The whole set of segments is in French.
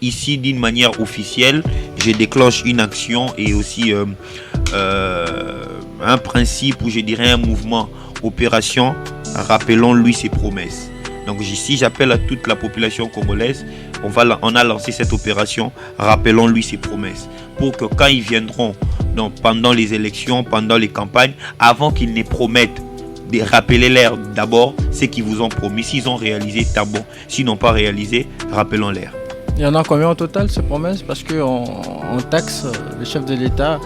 Ici, d'une manière officielle, je déclenche une action et aussi un principe ou je dirais un mouvement, opération, rappelons-lui ses promesses. Donc ici, j'appelle à toute la population congolaise, on a lancé cette opération, rappelons-lui ses promesses. Pour que quand ils viendront pendant les élections, pendant les campagnes, avant qu'ils ne promettent, de rappeler-leur d'abord ce qu'ils vous ont promis. S'ils ont réalisé, c'est bon. S'ils n'ont pas réalisé, rappelons-leur. Il y en a combien au total ces promesses? Parce qu'on taxe le chef de l'État,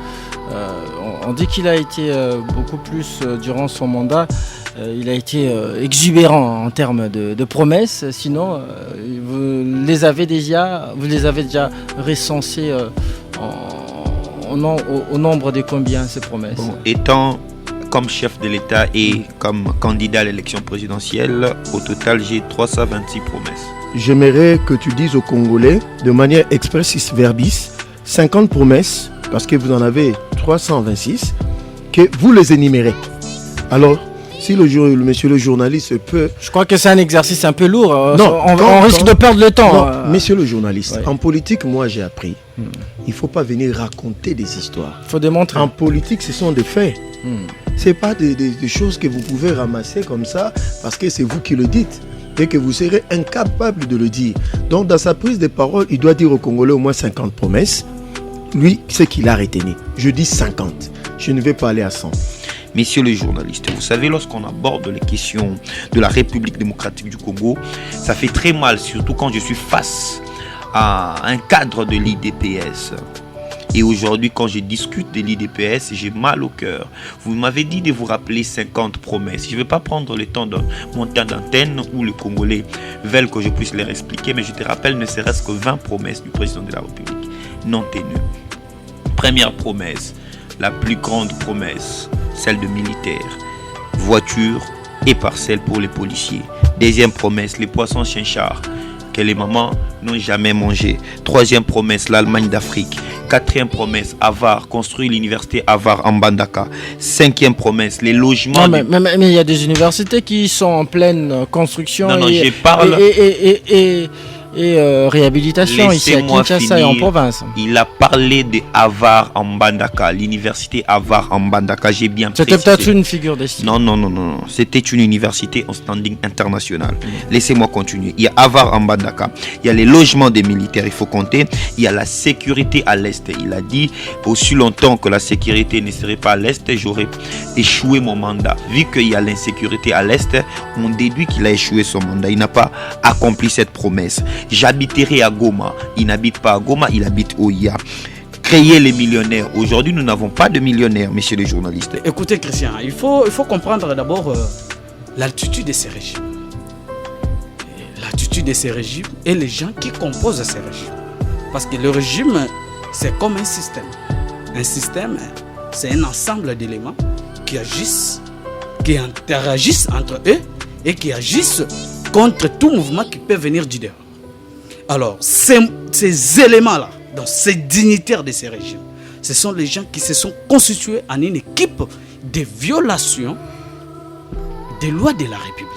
on dit qu'il a été beaucoup plus durant son mandat, il a été exubérant en termes de promesses. Sinon, vous les avez déjà recensées au nombre de combien ces promesses? Bon, étant comme chef de l'État et comme candidat à l'élection présidentielle, au total j'ai 326 promesses. J'aimerais que tu dises aux Congolais, de manière expressis verbis, 50 promesses, parce que vous en avez 326, que vous les énumérez. Alors, si monsieur le journaliste peut... Je crois que c'est un exercice un peu lourd. Non, on risque de perdre le temps. Non, monsieur le journaliste, ouais. En politique, moi j'ai appris, il ne faut pas venir raconter des histoires. Il faut démontrer. En politique, ce sont des faits. Ce n'est pas des choses que vous pouvez ramasser comme ça, parce que c'est vous qui le dites. Et que vous serez incapable de le dire. Donc dans sa prise de parole, il doit dire aux Congolais au moins 50 promesses. Lui, c'est qu'il a retenu. Je dis 50. Je ne vais pas aller à 100. Messieurs les journalistes, vous savez, lorsqu'on aborde les questions de la République démocratique du Congo, ça fait très mal, surtout quand je suis face à un cadre de l'IDPS. Et aujourd'hui, quand je discute de l'IDPS, j'ai mal au cœur. Vous m'avez dit de vous rappeler 50 promesses. Je ne vais pas prendre le temps de mon temps d'antenne où les Congolais veulent que je puisse leur expliquer, mais je te rappelle ne serait-ce que 20 promesses du président de la République non tenues. Première promesse, la plus grande promesse, celle de militaires, voitures et parcelles pour les policiers. Deuxième promesse, les poissons chinchards que les mamans n'ont jamais mangé. Troisième promesse, l'Allemagne d'Afrique. Quatrième promesse, Avar, construire l'université Avar en Mbandaka. Cinquième promesse, les logements... Non, mais il y a des universités qui sont en pleine construction et réhabilitation ici à Kinshasa et en province. Il a parlé de Avar en Mbandaka, l'université Avar en Mbandaka, j'ai bien précisé. C'était peut-être une figure d'estime. Non. C'était une université en standing international. Laissez-moi continuer. Il y a Avar en Mbandaka, il y a les logements des militaires, il faut compter. Il y a la sécurité à l'Est. Il a dit, aussi longtemps que la sécurité ne serait pas à l'Est, j'aurais échoué mon mandat. Vu qu'il y a l'insécurité à l'Est, on déduit qu'il a échoué son mandat. Il n'a pas accompli cette promesse. J'habiterai à Goma. Il n'habite pas à Goma, il habite au IA. Créer les millionnaires. Aujourd'hui, nous n'avons pas de millionnaires, messieurs les journalistes. Écoutez, Christian, il faut comprendre d'abord l'altitude de ces régimes. L'altitude de ces régimes et les gens qui composent ces régimes. Parce que le régime, c'est comme un système. Un système, c'est un ensemble d'éléments qui agissent, qui interagissent entre eux et qui agissent contre tout mouvement qui peut venir du dehors. Alors, ces éléments-là, donc ces dignitaires de ces régimes, ce sont les gens qui se sont constitués en une équipe de violation des lois de la République.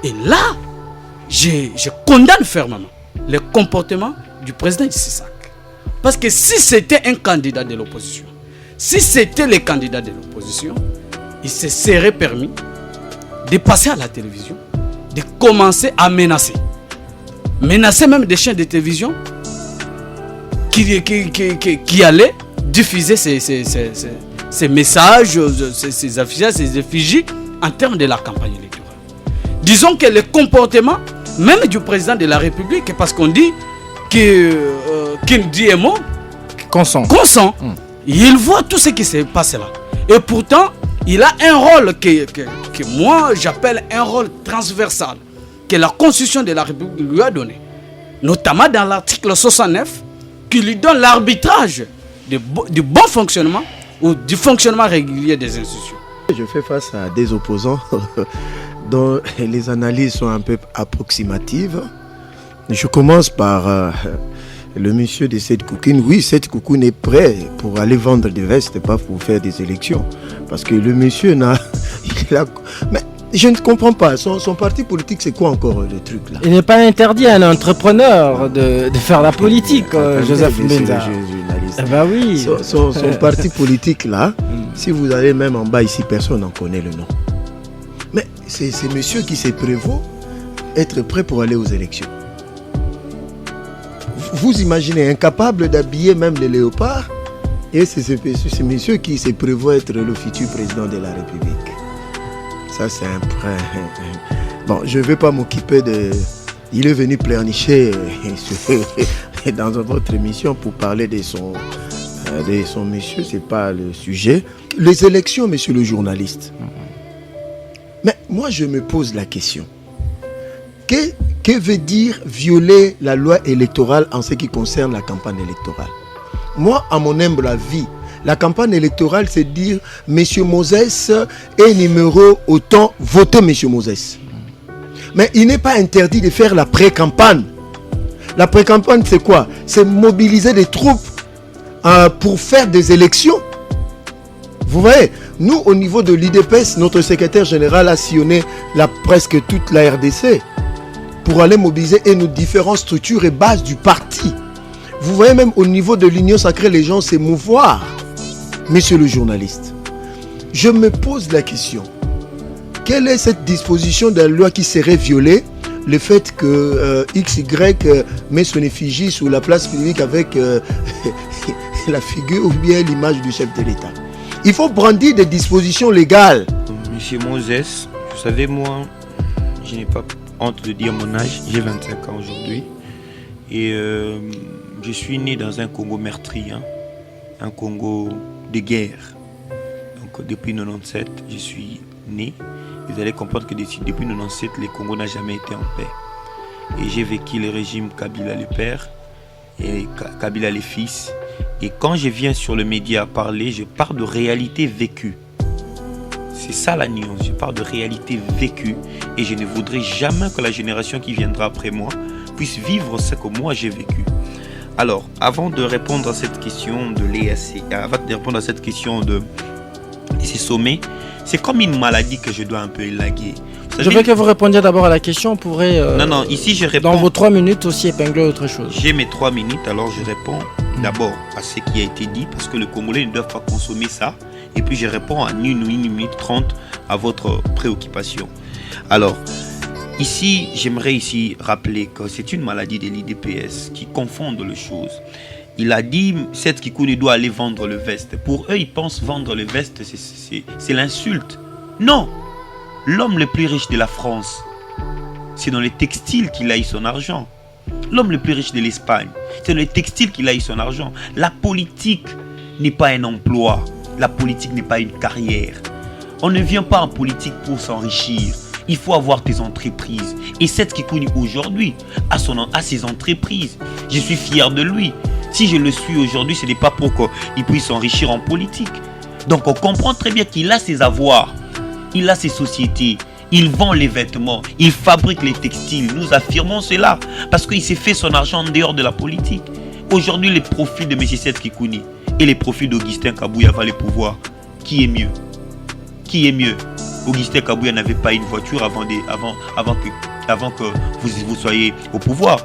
Et là, je condamne fermement le comportement du président Issy-Sak. Parce que si c'était un candidat de l'opposition, si c'était le candidat de l'opposition, il se serait permis de passer à la télévision, de commencer à menacer même des chaînes de télévision qui allaient diffuser ces messages, ces affichages, ces effigies en termes de la campagne électorale. Disons que le comportement même du président de la République, parce qu'on dit qu'il dit un mot, consent. Il voit tout ce qui se passe là. Et pourtant, il a un rôle que moi j'appelle un rôle transversal, que la Constitution de la République lui a donné, notamment dans l'article 69, qui lui donne l'arbitrage du bon fonctionnement ou du fonctionnement régulier des institutions. Je fais face à des opposants dont les analyses sont un peu approximatives. Je commence par le monsieur de Seth Koukouine. Oui, Seth Koukouine est prêt pour aller vendre des vestes, pas pour faire des élections. Parce que le monsieur n'a... Mais Je ne comprends pas. Son parti politique, c'est quoi encore le truc là? Il n'est pas interdit à un entrepreneur de faire la politique, Joseph Mbenza. Journaliste. Bah oui. Son parti politique là, si vous allez même en bas ici, personne n'en connaît le nom. Mais c'est monsieur qui se prévaut être prêt pour aller aux élections. Vous imaginez, incapable d'habiller même les léopards, et c'est monsieur qui se prévaut être le futur président de la République. Ça, c'est un point. Bon, je ne vais pas m'occuper de... Il est venu pleurnicher dans une autre émission pour parler de son monsieur, ce n'est pas le sujet. Les élections, monsieur le journaliste. Mais moi, je me pose la question. Que veut dire violer la loi électorale en ce qui concerne la campagne électorale? Moi, à mon humble avis, la campagne électorale, c'est dire M. Moses est numéro autant, votez M. Moses. Mais il n'est pas interdit de faire la pré-campagne. La pré-campagne, c'est quoi? C'est mobiliser des troupes pour faire des élections. Vous voyez, nous, au niveau de l'IDPS, notre secrétaire général a sillonné presque toute la RDC pour aller mobiliser nos différentes structures et bases du parti. Vous voyez, même au niveau de l'Union sacrée, les gens s'émouvoir. Monsieur le journaliste, je me pose la question. Quelle est cette disposition de la loi qui serait violée? Le fait que XY met son effigie sur la place publique avec la figure ou bien l'image du chef de l'État. Il faut brandir des dispositions légales. Monsieur Moses, vous savez, moi, je n'ai pas honte de dire mon âge. J'ai 25 ans aujourd'hui. Et je suis né dans un Congo meurtri, un Congo de guerre. Donc depuis 97, je suis né. Vous allez comprendre que depuis 97, le Congo n'a jamais été en paix. Et j'ai vécu le régime Kabila le père et Kabila le fils. Et quand je viens sur le média parler, je parle de réalité vécue. C'est ça la nuance, je parle de réalité vécue. Et je ne voudrais jamais que la génération qui viendra après moi puisse vivre ce que moi j'ai vécu. Alors, avant de répondre à cette question de l'EAC, avant de répondre à cette question de ces sommets, c'est comme une maladie que je dois un peu élaguer. Je veux que vous répondiez d'abord à la question. On pourrait, non, ici je réponds. Dans vos 3 minutes aussi épingler autre chose. J'ai mes 3 minutes, alors je réponds d'abord à ce qui a été dit, parce que les Congolais ne doivent pas consommer ça. Et puis je réponds à 1 minute 30 à votre préoccupation. Alors, ici, j'aimerais rappeler que c'est une maladie de l'IDPS qui confondent les choses. Il a dit, Seth Kikuni doit aller vendre le veste. Pour eux, ils pensent vendre le veste, c'est l'insulte. Non! L'homme le plus riche de la France, c'est dans les textiles qu'il a eu son argent. L'homme le plus riche de l'Espagne, c'est dans les textiles qu'il a eu son argent. La politique n'est pas un emploi. La politique n'est pas une carrière. On ne vient pas en politique pour s'enrichir. Il faut avoir des entreprises. Et Seth Kikuni aujourd'hui a ses entreprises. Je suis fier de lui. Si je le suis aujourd'hui, ce n'est pas pour qu'il puisse s'enrichir en politique. Donc on comprend très bien qu'il a ses avoirs. Il a ses sociétés. Il vend les vêtements. Il fabrique les textiles. Nous affirmons cela. Parce qu'il s'est fait son argent en dehors de la politique. Aujourd'hui, les profits de M. Seth Kikuni et les profits d'Augustin Kabouya valent le pouvoir. Qui est mieux? Qui est mieux? Augustin Kabouya n'avait pas une voiture avant que vous soyez au pouvoir.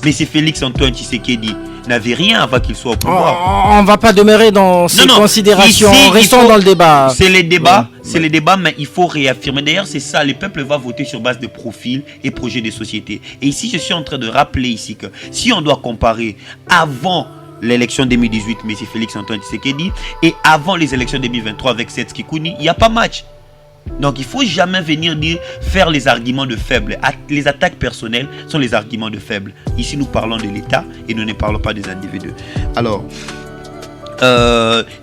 Mais c'est Félix Antoine Tshisekedi n'avait rien avant qu'il soit au pouvoir. On ne va pas demeurer dans ces considérations. Restons dans le débat. C'est les débats, les débats, mais il faut réaffirmer. D'ailleurs, c'est ça, le peuple va voter sur base de profils et projets de société. Et ici, je suis en train de rappeler ici que si on doit comparer avant l'élection 2018, M. Félix Antoine Tshisekedi, et avant les élections 2023 avec Seth Kikuni, il n'y a pas match. Donc il ne faut jamais venir faire les arguments de faibles. Les attaques personnelles sont les arguments de faibles. Ici nous parlons de l'État et nous ne parlons pas des individus. Alors,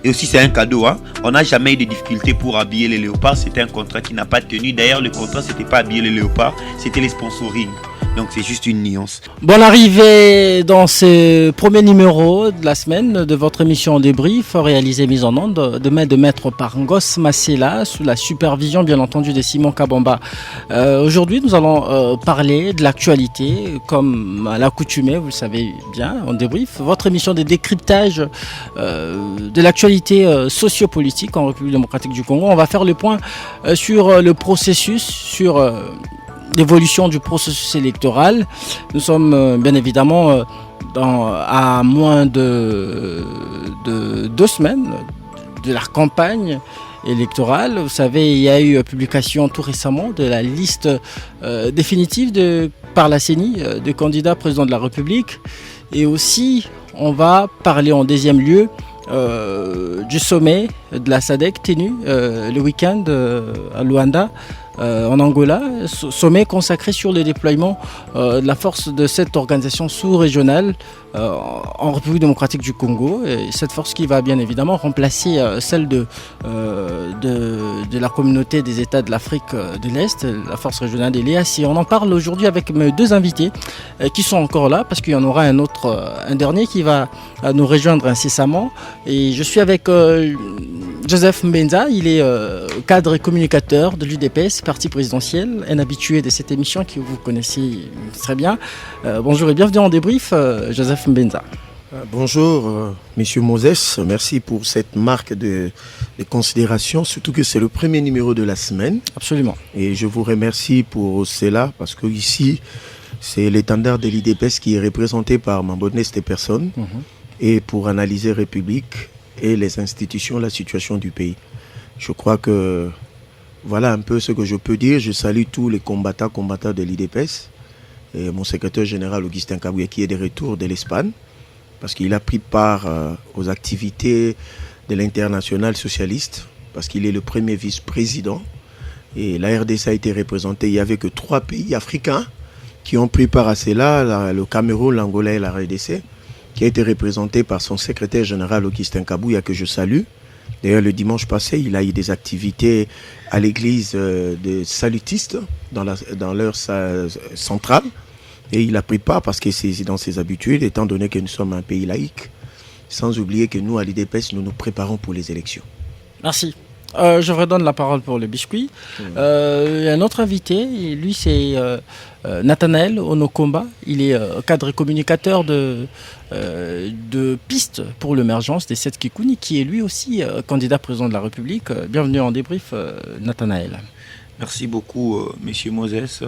et aussi c'est un cadeau. On n'a jamais eu de difficulté pour habiller les léopards. C'était un contrat qui n'a pas tenu. D'ailleurs le contrat c'était pas habiller les léopards, c'était les sponsoring. Donc c'est juste une nuance. Bonne arrivée dans ce premier numéro de la semaine de votre émission Débrief, réalisée mise en onde demain de maître par Ngos Masela, sous la supervision bien entendu de Simon Kabamba. Aujourd'hui nous allons parler de l'actualité, comme à l'accoutumée, vous le savez bien, en débrief, votre émission de décryptage de l'actualité sociopolitique en République démocratique du Congo. On va faire le point sur le processus, sur l'évolution du processus électoral. Nous sommes bien évidemment à moins de 2 semaines de la campagne électorale. Vous savez, il y a eu publication tout récemment de la liste définitive par la CENI de candidats président de la République. Et aussi, on va parler en deuxième lieu du sommet de la SADC tenu le week-end à Luanda, en Angola, sommet consacré sur le déploiement de la force de cette organisation sous-régionale en République démocratique du Congo. Et cette force qui va bien évidemment remplacer celle de la communauté des États de l'Afrique de l'Est, la force régionale des l'EAC. On en parle aujourd'hui avec mes 2 invités qui sont encore là, parce qu'il y en aura un dernier qui va nous rejoindre incessamment. Et je suis avec Joseph Mbenza, il est cadre et communicateur de l'UDPS, parti présidentiel, un habitué de cette émission que vous connaissez très bien. Bonjour et bienvenue en débrief, Joseph Mbenza. Bonjour, Monsieur Moses. Merci pour cette marque de considération, surtout que c'est le premier numéro de la semaine. Absolument. Et je vous remercie pour cela, parce que ici, c'est l'étendard de l'IDPS qui est représenté par ma modeste personne, et pour analyser République et les institutions, la situation du pays. Je crois que voilà un peu ce que je peux dire. Je salue tous les combattants de l'IDPS et mon secrétaire général Augustin Kabouya qui est de retour de l'Espagne parce qu'il a pris part aux activités de l'Internationale socialiste parce qu'il est le premier vice-président et la RDC a été représentée. Il n'y avait que 3 pays africains qui ont pris part à cela, le Cameroun, l'Angola et la RDC, qui a été représenté par son secrétaire général Augustin Kabouya, que je salue. D'ailleurs, le dimanche passé, il a eu des activités à l'église des salutistes dans leur centrale. Et il a pris part parce que c'est dans ses habitudes, étant donné que nous sommes un pays laïque. Sans oublier que nous, à l'IDPS, nous nous préparons pour les élections. Merci. Je redonne la parole pour le biscuit. Un autre invité, lui, c'est Nathanaël Onokomba. Il est cadre et communicateur de Piste pour l'émergence des 7 Kikuni, qui est lui aussi candidat président de la République. Bienvenue en débrief, Nathanaël. Merci beaucoup, Monsieur Moses.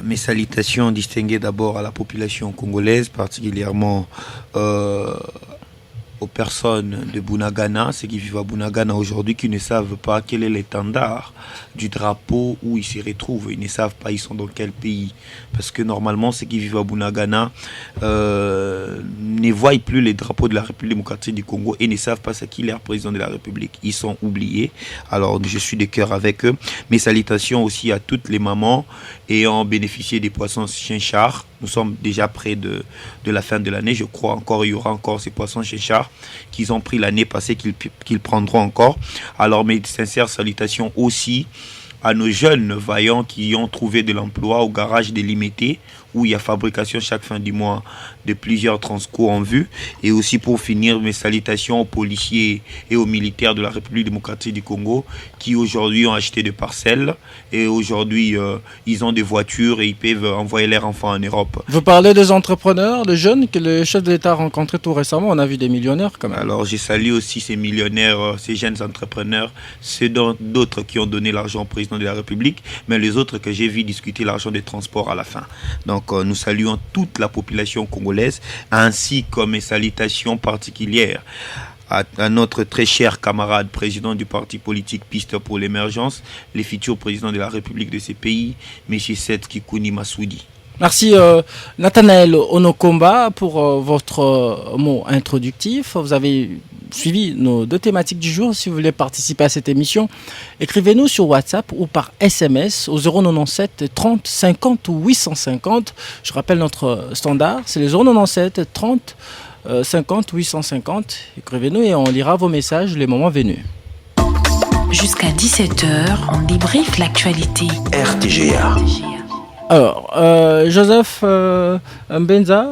Mes salutations distinguées d'abord à la population congolaise, particulièrement aux personnes de Bunagana, ceux qui vivent à Bunagana aujourd'hui, qui ne savent pas quel est l'étendard du drapeau où ils se retrouvent. Ils ne savent pas ils sont dans quel pays. Parce que normalement, ceux qui vivent à Bunagana ne voient plus les drapeaux de la République démocratique du Congo et ne savent pas ce qu'il est le président de la République. Ils sont oubliés. Alors, je suis de cœur avec eux. Mes salutations aussi à toutes les mamans ayant bénéficié des poissons chinchards. Nous sommes déjà près de la fin de l'année. Je crois encore il y aura encore ces poissons chinchards qu'ils ont pris l'année passée, qu'ils prendront encore. Alors mes sincères salutations aussi à nos jeunes vaillants qui ont trouvé de l'emploi au garage de Limité, où il y a fabrication chaque fin du mois de plusieurs transcours en vue. Et aussi pour finir, mes salutations aux policiers et aux militaires de la République démocratique du Congo qui aujourd'hui ont acheté des parcelles et aujourd'hui ils ont des voitures et ils peuvent envoyer leurs enfants en Europe. Vous parlez des entrepreneurs, des jeunes que le chef de l'État a rencontrés tout récemment. On a vu des millionnaires quand même. Alors je salue aussi ces millionnaires, ces jeunes entrepreneurs, ceux d'autres qui ont donné l'argent au président de la République, mais les autres que j'ai vu discuter l'argent des transports à la fin. Donc nous saluons toute la population congolaise, ainsi comme mes salutations particulières à notre très cher camarade président du parti politique Piste pour l'émergence, le futur président de la République de ces pays, M. Seth Kikuni Massoudi. Merci Nathanaël Onokomba pour votre mot introductif. Vous avez suivi nos 2 thématiques du jour. Si vous voulez participer à cette émission, écrivez-nous sur WhatsApp ou par SMS au 097 30 50 ou 850. Je rappelle notre standard, c'est le 097 30 50 850. Écrivez-nous et on lira vos messages les moments venus. Jusqu'à 17h, on débriefe l'actualité. RTGA. Alors, Joseph Mbenza,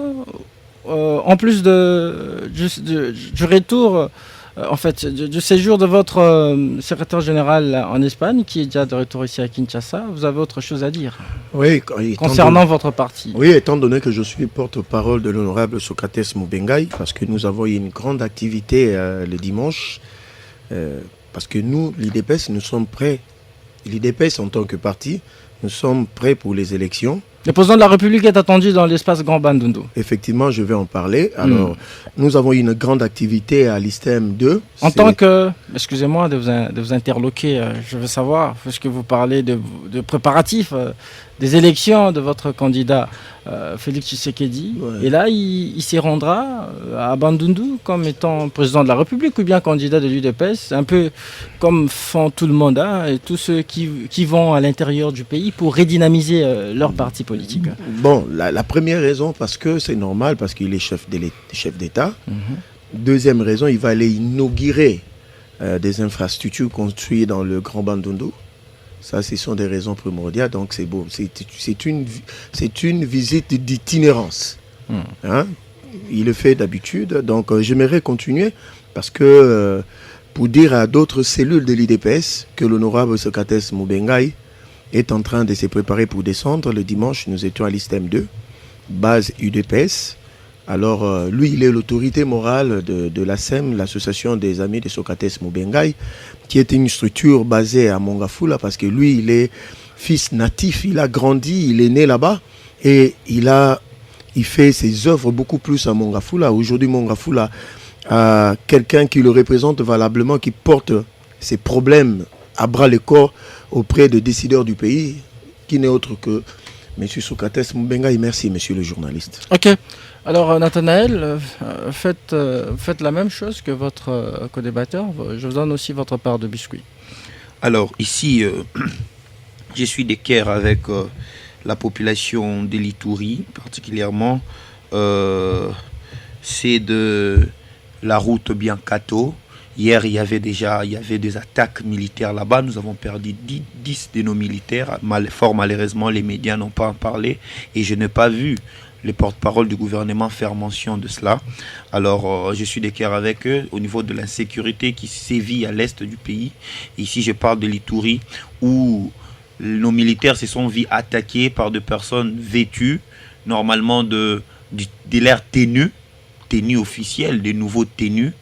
en plus du retour, en fait, du séjour de votre secrétaire général en Espagne, qui est déjà de retour ici à Kinshasa, vous avez autre chose à dire Oui, concernant votre parti? Oui, étant donné que je suis porte-parole de l'honorable Socrates Mubengai, parce que nous avons eu une grande activité le dimanche, parce que nous, l'IDPS, nous sommes prêts. L'IDPS en tant que parti, nous sommes prêts pour les élections. Le président de la République est attendu dans l'espace Grand Bandundu. Effectivement, je vais en parler. Alors, nous avons eu une grande activité à l'ISTEM 2. En tant que, excusez-moi de vous interloquer, je veux savoir, puisque vous parlez de préparatifs des élections de votre candidat Félix Tshisekedi, et là il s'y rendra à Bandundu comme étant président de la République ou bien candidat de l'UDPS, un peu comme font tout le monde, et tous ceux qui vont à l'intérieur du pays pour redynamiser leur parti politique. Bon, la première raison, parce que c'est normal, parce qu'il est chef d'État. Deuxième raison, il va aller inaugurer des infrastructures construites dans le Grand Bandundu. Ça, ce sont des raisons primordiales. Donc, c'est beau. C'est une visite d'itinérance. Hein? Il le fait d'habitude. Donc, j'aimerais continuer parce que pour dire à d'autres cellules de l'IDPS que l'honorable Socrates Mubengai est en train de se préparer pour descendre. Le dimanche, nous étions à l'ISTEM 2, base UDPS. Alors, lui, il est l'autorité morale de l'ASEM, l'Association des Amis de Socrates Mubengai, qui est une structure basée à Mongafula, parce que lui, il est fils natif, il a grandi, il est né là-bas, et il fait ses œuvres beaucoup plus à Mongafula. Aujourd'hui, Mongafula a quelqu'un qui le représente valablement, qui porte ses problèmes à bras le corps auprès des décideurs du pays, qui n'est autre que M. Socrates Mubengai. Merci, monsieur le journaliste. Ok. Alors, Nathanaël, faites la même chose que votre co-débatteur. Je vous donne aussi votre part de biscuit. Alors, ici, je suis d'équerre avec la population de l'Ituri, particulièrement. C'est de la route Biancato. Hier, il y avait des attaques militaires là-bas. Nous avons perdu 10 de nos militaires. Fort malheureusement, les médias n'ont pas en parlé. Et je n'ai pas vu les porte-parole du gouvernement faire mention de cela. Alors, je suis d'équerre avec eux au niveau de l'insécurité qui sévit à l'est du pays. Ici, je parle de l'Ituri, où nos militaires se sont vus attaqués par des personnes vêtues, normalement de l'air tenue officielle, des nouveaux tenus,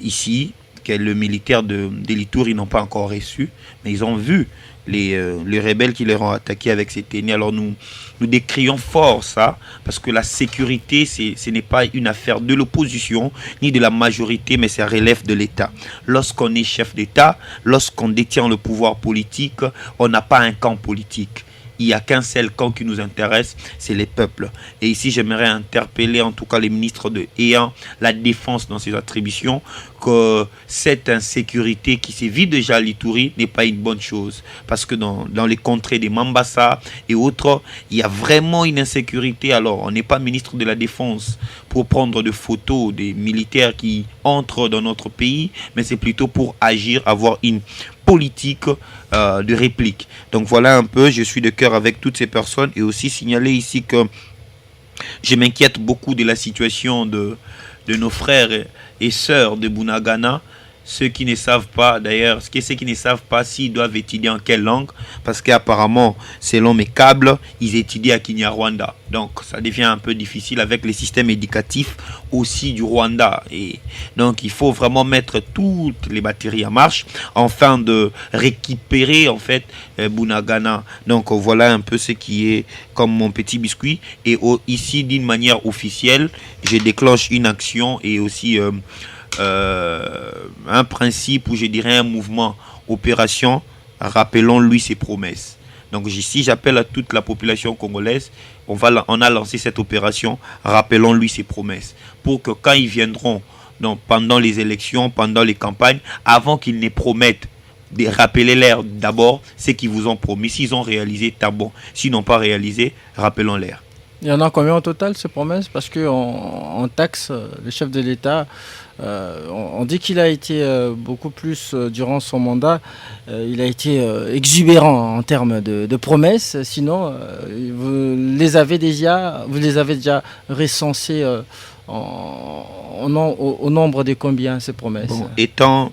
ici, que le militaire de l'Ituri n'ont pas encore reçu, mais ils ont vu les rebelles qui leur ont attaqué avec ces tenues. Alors nous décrions fort ça, parce que la sécurité, ce n'est pas une affaire de l'opposition, ni de la majorité, mais ça relève de l'État. Lorsqu'on est chef d'État, lorsqu'on détient le pouvoir politique, on n'a pas un camp politique. Il n'y a qu'un seul camp qui nous intéresse, c'est les peuples. Et ici, j'aimerais interpeller en tout cas les ministres ayant la défense dans ses attributions, que cette insécurité qui sévit déjà à l'Ituri n'est pas une bonne chose. Parce que dans les contrées des Mambasa et autres, il y a vraiment une insécurité. Alors, on n'est pas ministre de la Défense pour prendre des photos des militaires qui entrent dans notre pays, mais c'est plutôt pour agir, avoir une politique de réplique. Donc voilà un peu, je suis de cœur avec toutes ces personnes, et aussi signaler ici que je m'inquiète beaucoup de la situation de nos frères et sœurs de Bunagana. Ceux qui ne savent pas, d'ailleurs, ceux qui ne savent pas s'ils doivent étudier en quelle langue, parce qu'apparemment, selon mes câbles, ils étudient à Kinyarwanda. Donc, ça devient un peu difficile avec les systèmes éducatifs aussi du Rwanda. Et donc, il faut vraiment mettre toutes les batteries en marche, afin de récupérer, en fait, Bunagana. Donc, voilà un peu ce qui est comme mon petit biscuit. Et ici, d'une manière officielle, je déclenche une action et aussi un principe, ou je dirais un mouvement, opération, rappelons-lui ses promesses. Donc ici, j'appelle à toute la population congolaise, on a lancé cette opération, rappelons-lui ses promesses, pour que quand ils viendront pendant les élections, pendant les campagnes, avant qu'ils ne promettent, rappelez-leur d'abord ce qu'ils vous ont promis. S'ils ont réalisé, t'as bon. S'ils n'ont pas réalisé, rappelons-leur. Il y en a combien au total, ces promesses? Parce qu'en taxe, le chef de l'État, on dit qu'il a été beaucoup plus, durant son mandat, il a été exubérant en termes de promesses. Sinon, vous les avez déjà recensées au nombre de combien, ces promesses? Bon, étant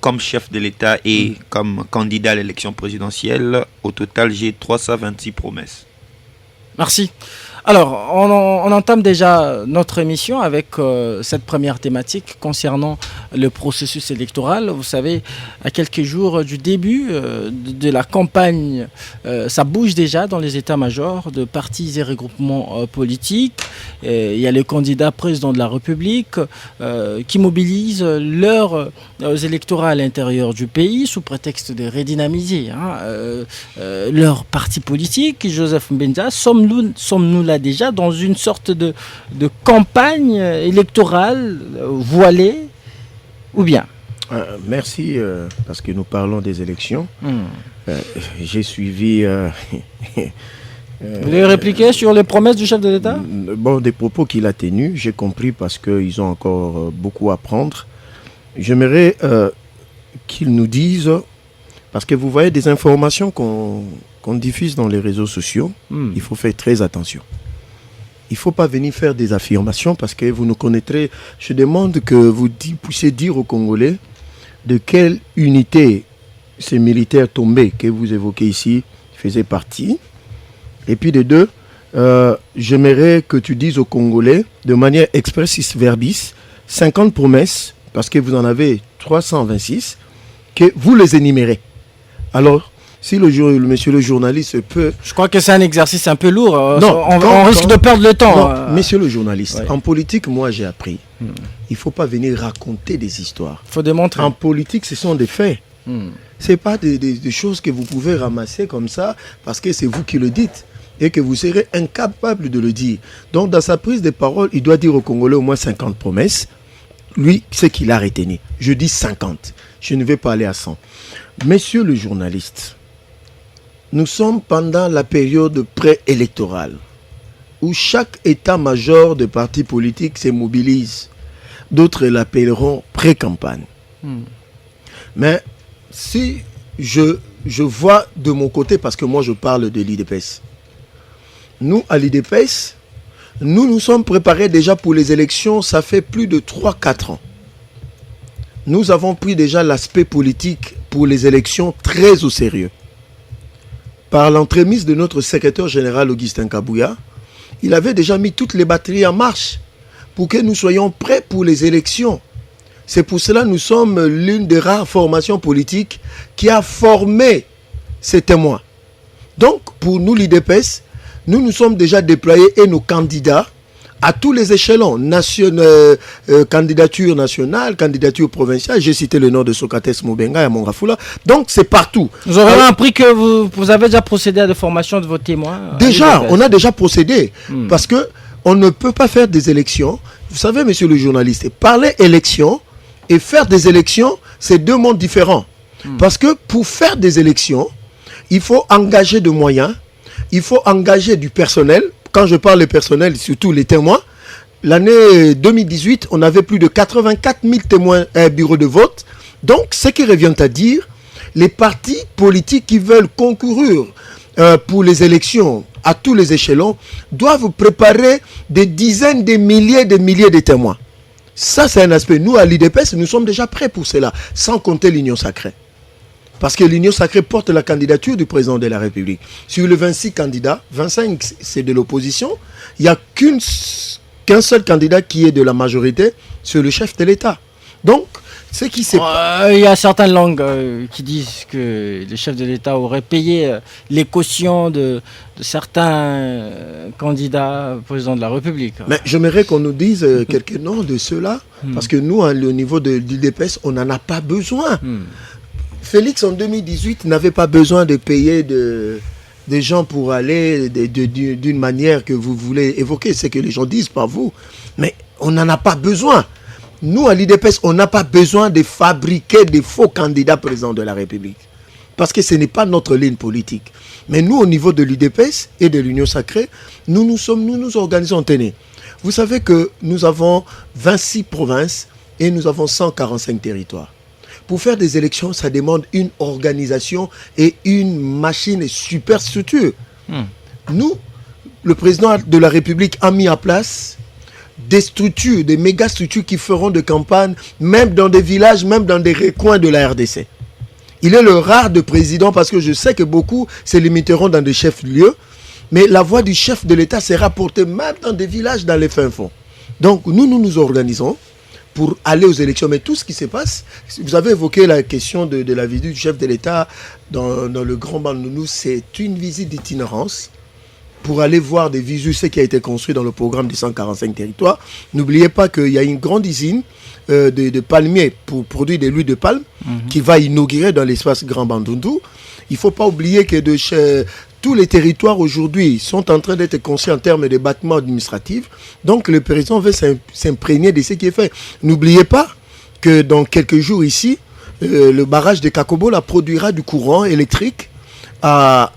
comme chef de l'État et comme candidat à l'élection présidentielle, au total, j'ai 326 promesses. Merci. Alors, on entame déjà notre émission avec cette première thématique concernant le processus électoral. Vous savez, à quelques jours du début de la campagne, ça bouge déjà dans les états-majors de partis et regroupements politiques. Il y a les candidats président de la République qui mobilisent leurs électorats à l'intérieur du pays sous prétexte de redynamiser leur parti politique. Joseph Mbenza, sommes-nous là déjà dans une sorte de campagne électorale voilée ou bien? Merci, parce que nous parlons des élections. J'ai suivi... Vous voulez répliquer sur les promesses du chef de l'État? Bon, des propos qu'il a tenus, j'ai compris parce qu'ils ont encore beaucoup à prendre. J'aimerais qu'ils nous disent, parce que vous voyez des informations qu'on diffuse dans les réseaux sociaux, il faut faire très attention. Il ne faut pas venir faire des affirmations parce que vous nous connaîtrez. Je demande que vous puissiez dire aux Congolais de quelle unité ces militaires tombés que vous évoquez ici faisaient partie. Et puis de deux, j'aimerais que tu dises aux Congolais de manière expressis verbis 50 promesses, parce que vous en avez 326, que vous les énumérez. Alors, si monsieur le journaliste peut... Je crois que c'est un exercice un peu lourd. Non, on risque de perdre le temps. Non, monsieur le journaliste, en politique, moi j'ai appris. Il ne faut pas venir raconter des histoires. Il faut démontrer. En politique, ce sont des faits. Ce n'est pas des choses que vous pouvez ramasser comme ça parce que c'est vous qui le dites et que vous serez incapable de le dire. Donc, dans sa prise de parole, il doit dire aux Congolais au moins 50 promesses. Lui, ce qu'il a retenu. Je dis 50. Je ne vais pas aller à 100. Monsieur le journaliste, nous sommes pendant la période préélectorale où chaque état-major de parti politique se mobilise. D'autres l'appelleront pré-campagne. Mais si je vois de mon côté, parce que moi je parle de l'IDPS, nous à l'IDPS, nous sommes préparés déjà pour les élections, ça fait plus de 3-4 ans. Nous avons pris déjà l'aspect politique pour les élections très au sérieux. Par l'entremise de notre secrétaire général Augustin Kabouya, il avait déjà mis toutes les batteries en marche pour que nous soyons prêts pour les élections. C'est pour cela que nous sommes l'une des rares formations politiques qui a formé ces témoins. Donc, pour nous, l'IDPS, nous nous sommes déjà déployés et nos candidats à tous les échelons, candidature nationale, candidature provinciale. J'ai cité le nom de Socrates Moubenga et Mongafula. Donc, c'est partout. Vous aurez appris que vous avez déjà procédé à la formation de vos témoins? Déjà, on a déjà procédé. Parce que on ne peut pas faire des élections. Vous savez, monsieur le journaliste, parler élections et faire des élections, c'est deux mondes différents. Parce que pour faire des élections, il faut engager de moyens, il faut engager du personnel. Quand je parle de personnel, surtout les témoins, l'année 2018, on avait plus de 84 000 témoins à un bureau de vote. Donc, ce qui revient à dire, les partis politiques qui veulent concourir pour les élections à tous les échelons doivent préparer des dizaines de milliers de témoins. Ça, c'est un aspect. Nous, à l'IDPS, nous sommes déjà prêts pour cela, sans compter l'Union sacrée. Parce que l'Union sacrée porte la candidature du président de la République. Sur les 26 candidats, 25 c'est de l'opposition. Il n'y a qu'un seul candidat qui est de la majorité, c'est le chef de l'État. Donc, ce qui s'est... Il y a certaines langues qui disent que le chef de l'État aurait payé les cautions de certains candidats président de la République. Mais j'aimerais qu'on nous dise quelques noms de ceux-là, parce que nous, au niveau de l'IDPS, on n'en a pas besoin. Félix, en 2018, n'avait pas besoin de payer des gens pour aller d'une manière que vous voulez évoquer. C'est que les gens disent, pas vous. Mais on n'en a pas besoin. Nous, à l'IDPS, on n'a pas besoin de fabriquer des faux candidats présidents de la République. parce que ce n'est pas notre ligne politique. Mais nous, au niveau de l'UDPS et de l'Union Sacrée, nous nous organisons. Tenez, vous savez que nous avons 26 provinces et nous avons 145 territoires. Pour faire des élections, ça demande une organisation et une machine et super structure. Nous, le président de la République a mis en place des structures, des méga structures qui feront de campagne, même dans des villages, même dans des recoins de la RDC. Il est le rare de président parce que je sais que beaucoup se limiteront dans des chefs-lieux, mais la voix du chef de l'État sera portée même dans des villages, dans les fins fonds. Donc nous nous organisons pour aller aux élections. Mais tout ce qui se passe, vous avez évoqué la question de la visite du chef de l'État dans le Grand Bandounou, c'est une visite d'itinérance pour aller voir des visus, ce qui a été construit dans le programme des 145 territoires. N'oubliez pas qu'il y a une grande usine de palmiers pour produire de l'huile de palme qui va inaugurer dans l'espace Grand Bandundu. Il ne faut pas oublier que tous les territoires aujourd'hui sont en train d'être construits en termes de bâtiments administratifs. Donc le président veut s'imprégner de ce qui est fait. N'oubliez pas que dans quelques jours ici, le barrage de Kakobola produira du courant électrique à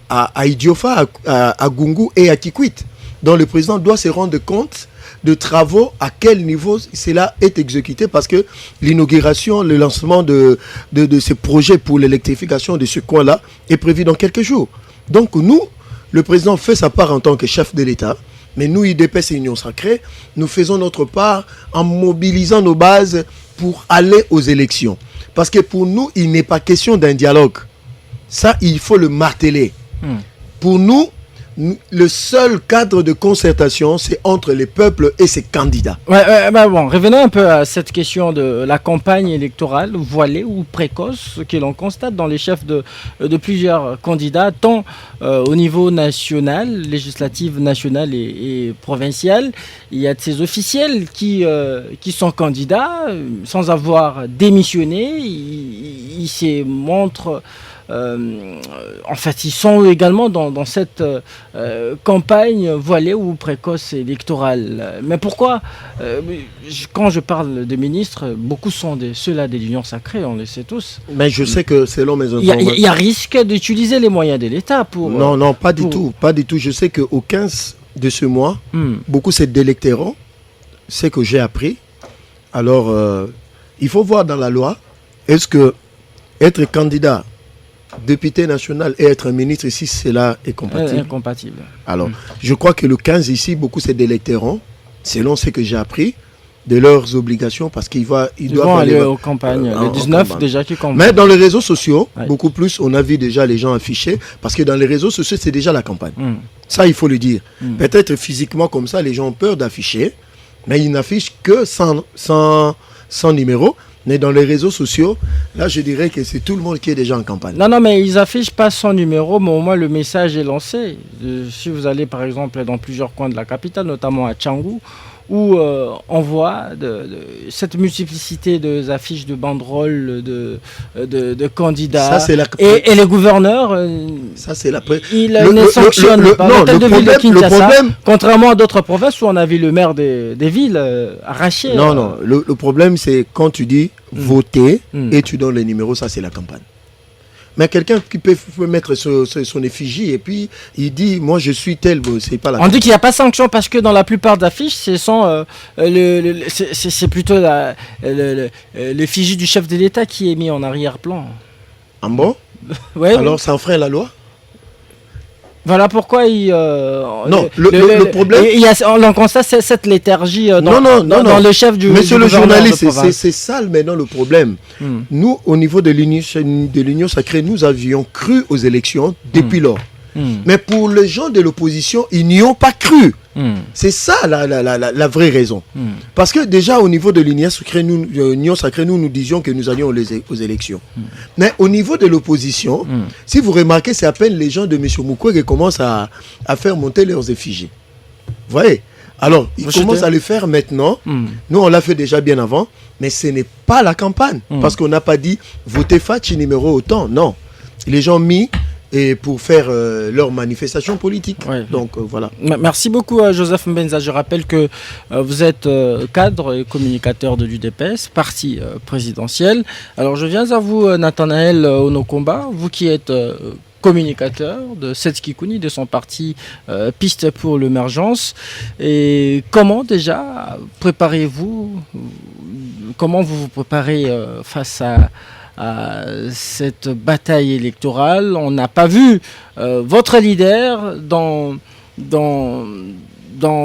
Idiofa, à Gungu et à Kikwit. Donc le président doit se rendre compte de travaux, à quel niveau cela est exécuté, parce que l'inauguration, le lancement de ce projet pour l'électrification de ce coin-là est prévu dans quelques jours. Donc nous, le président fait sa part en tant que chef de l'État, mais nous, UDPS et Union Sacrée, nous faisons notre part en mobilisant nos bases pour aller aux élections. Parce que pour nous, il n'est pas question d'un dialogue. Ça, il faut le marteler. Pour nous, le seul cadre de concertation, c'est entre les peuples et ses candidats. Bon, revenons un peu à cette question de la campagne électorale voilée ou précoce que l'on constate dans les chefs de plusieurs candidats, tant au niveau national, législatif national et provincial. Il y a de ces officiels qui sont candidats sans avoir démissionné. Ils se montrent... en fait, ils sont également dans cette campagne voilée ou précoce électorale. Mais pourquoi quand je parle de ministres, beaucoup sont ceux-là de l'Union Sacrée, on le sait tous. Mais je sais que selon mes informations... Il y a risque d'utiliser les moyens de l'État pour... Non, pas du tout. Pas du tout. Je sais qu'au 15 de ce mois, beaucoup se délecteront. C'est que j'ai appris. Alors, il faut voir dans la loi, est-ce que être candidat député national et être ministre ici, cela est compatible. Incompatible. Alors, je crois que le 15 ici, beaucoup se délecteront, selon ce que j'ai appris, de leurs obligations, parce qu'ils doivent aller aux campagnes. Le 19 déjà qui campagne. Mais dans les réseaux sociaux, beaucoup plus, on a vu déjà les gens afficher, parce que dans les réseaux sociaux, c'est déjà la campagne. Ça, il faut le dire. Peut-être physiquement comme ça, les gens ont peur d'afficher, mais ils n'affichent que sans numéro. Mais dans les réseaux sociaux, là, je dirais que c'est tout le monde qui est déjà en campagne. Non, mais ils affichent pas son numéro, mais au moins le message est lancé. Si vous allez, par exemple, dans plusieurs coins de la capitale, notamment à Tchangou, où on voit cette multiplicité d'affiches, de banderoles, de candidats. Ça, et les gouverneurs, ça, c'est ils ne sanctionnent pas. La tête de ville de Kinshasa, contrairement à d'autres provinces où on a vu le maire des villes arraché. Non, le problème, c'est quand tu dis voter et tu donnes les numéros, ça, c'est la campagne. Mais quelqu'un qui peut mettre son effigie et puis il dit moi je suis tel, c'est pas la campagne. On dit qu'il n'y a pas sanction parce que dans la plupart d'affiches, c'est plutôt l'effigie du chef de l'État qui est mis en arrière-plan. Ah bon? Ouais, alors ça enfreint la loi? Voilà pourquoi non, le problème... on constate cette léthargie dans le chef du... Monsieur le journaliste, c'est ça maintenant le problème. Nous, au niveau de l'Union Sacrée, nous avions cru aux élections depuis lors. Mais pour les gens de l'opposition, ils n'y ont pas cru. C'est ça la vraie raison. Parce que déjà au niveau de l'Union Sacrée, nous disions que nous allions aux élections. Mais au niveau de l'opposition, si vous remarquez, c'est à peine les gens de M. Mukwege qui commencent à faire monter leurs effigies. Vous voyez? Alors, ils commencent à le faire maintenant. Nous, on l'a fait déjà bien avant. Mais ce n'est pas la campagne. Parce qu'on n'a pas dit votez Fachi numéro autant. Non. Les gens ont mis et pour faire leur manifestation politique. Ouais. Donc voilà. Merci beaucoup à Joseph Mbenza. Je rappelle que vous êtes cadre et communicateur de l'UDPS, parti présidentiel. Alors je viens à vous, Nathanaël Onokomba, vous qui êtes communicateur de Setski Kuni, de son parti Piste pour l'émergence. Et comment déjà préparez-vous, comment vous vous préparez face à cette bataille électorale? On n'a pas vu votre leader dans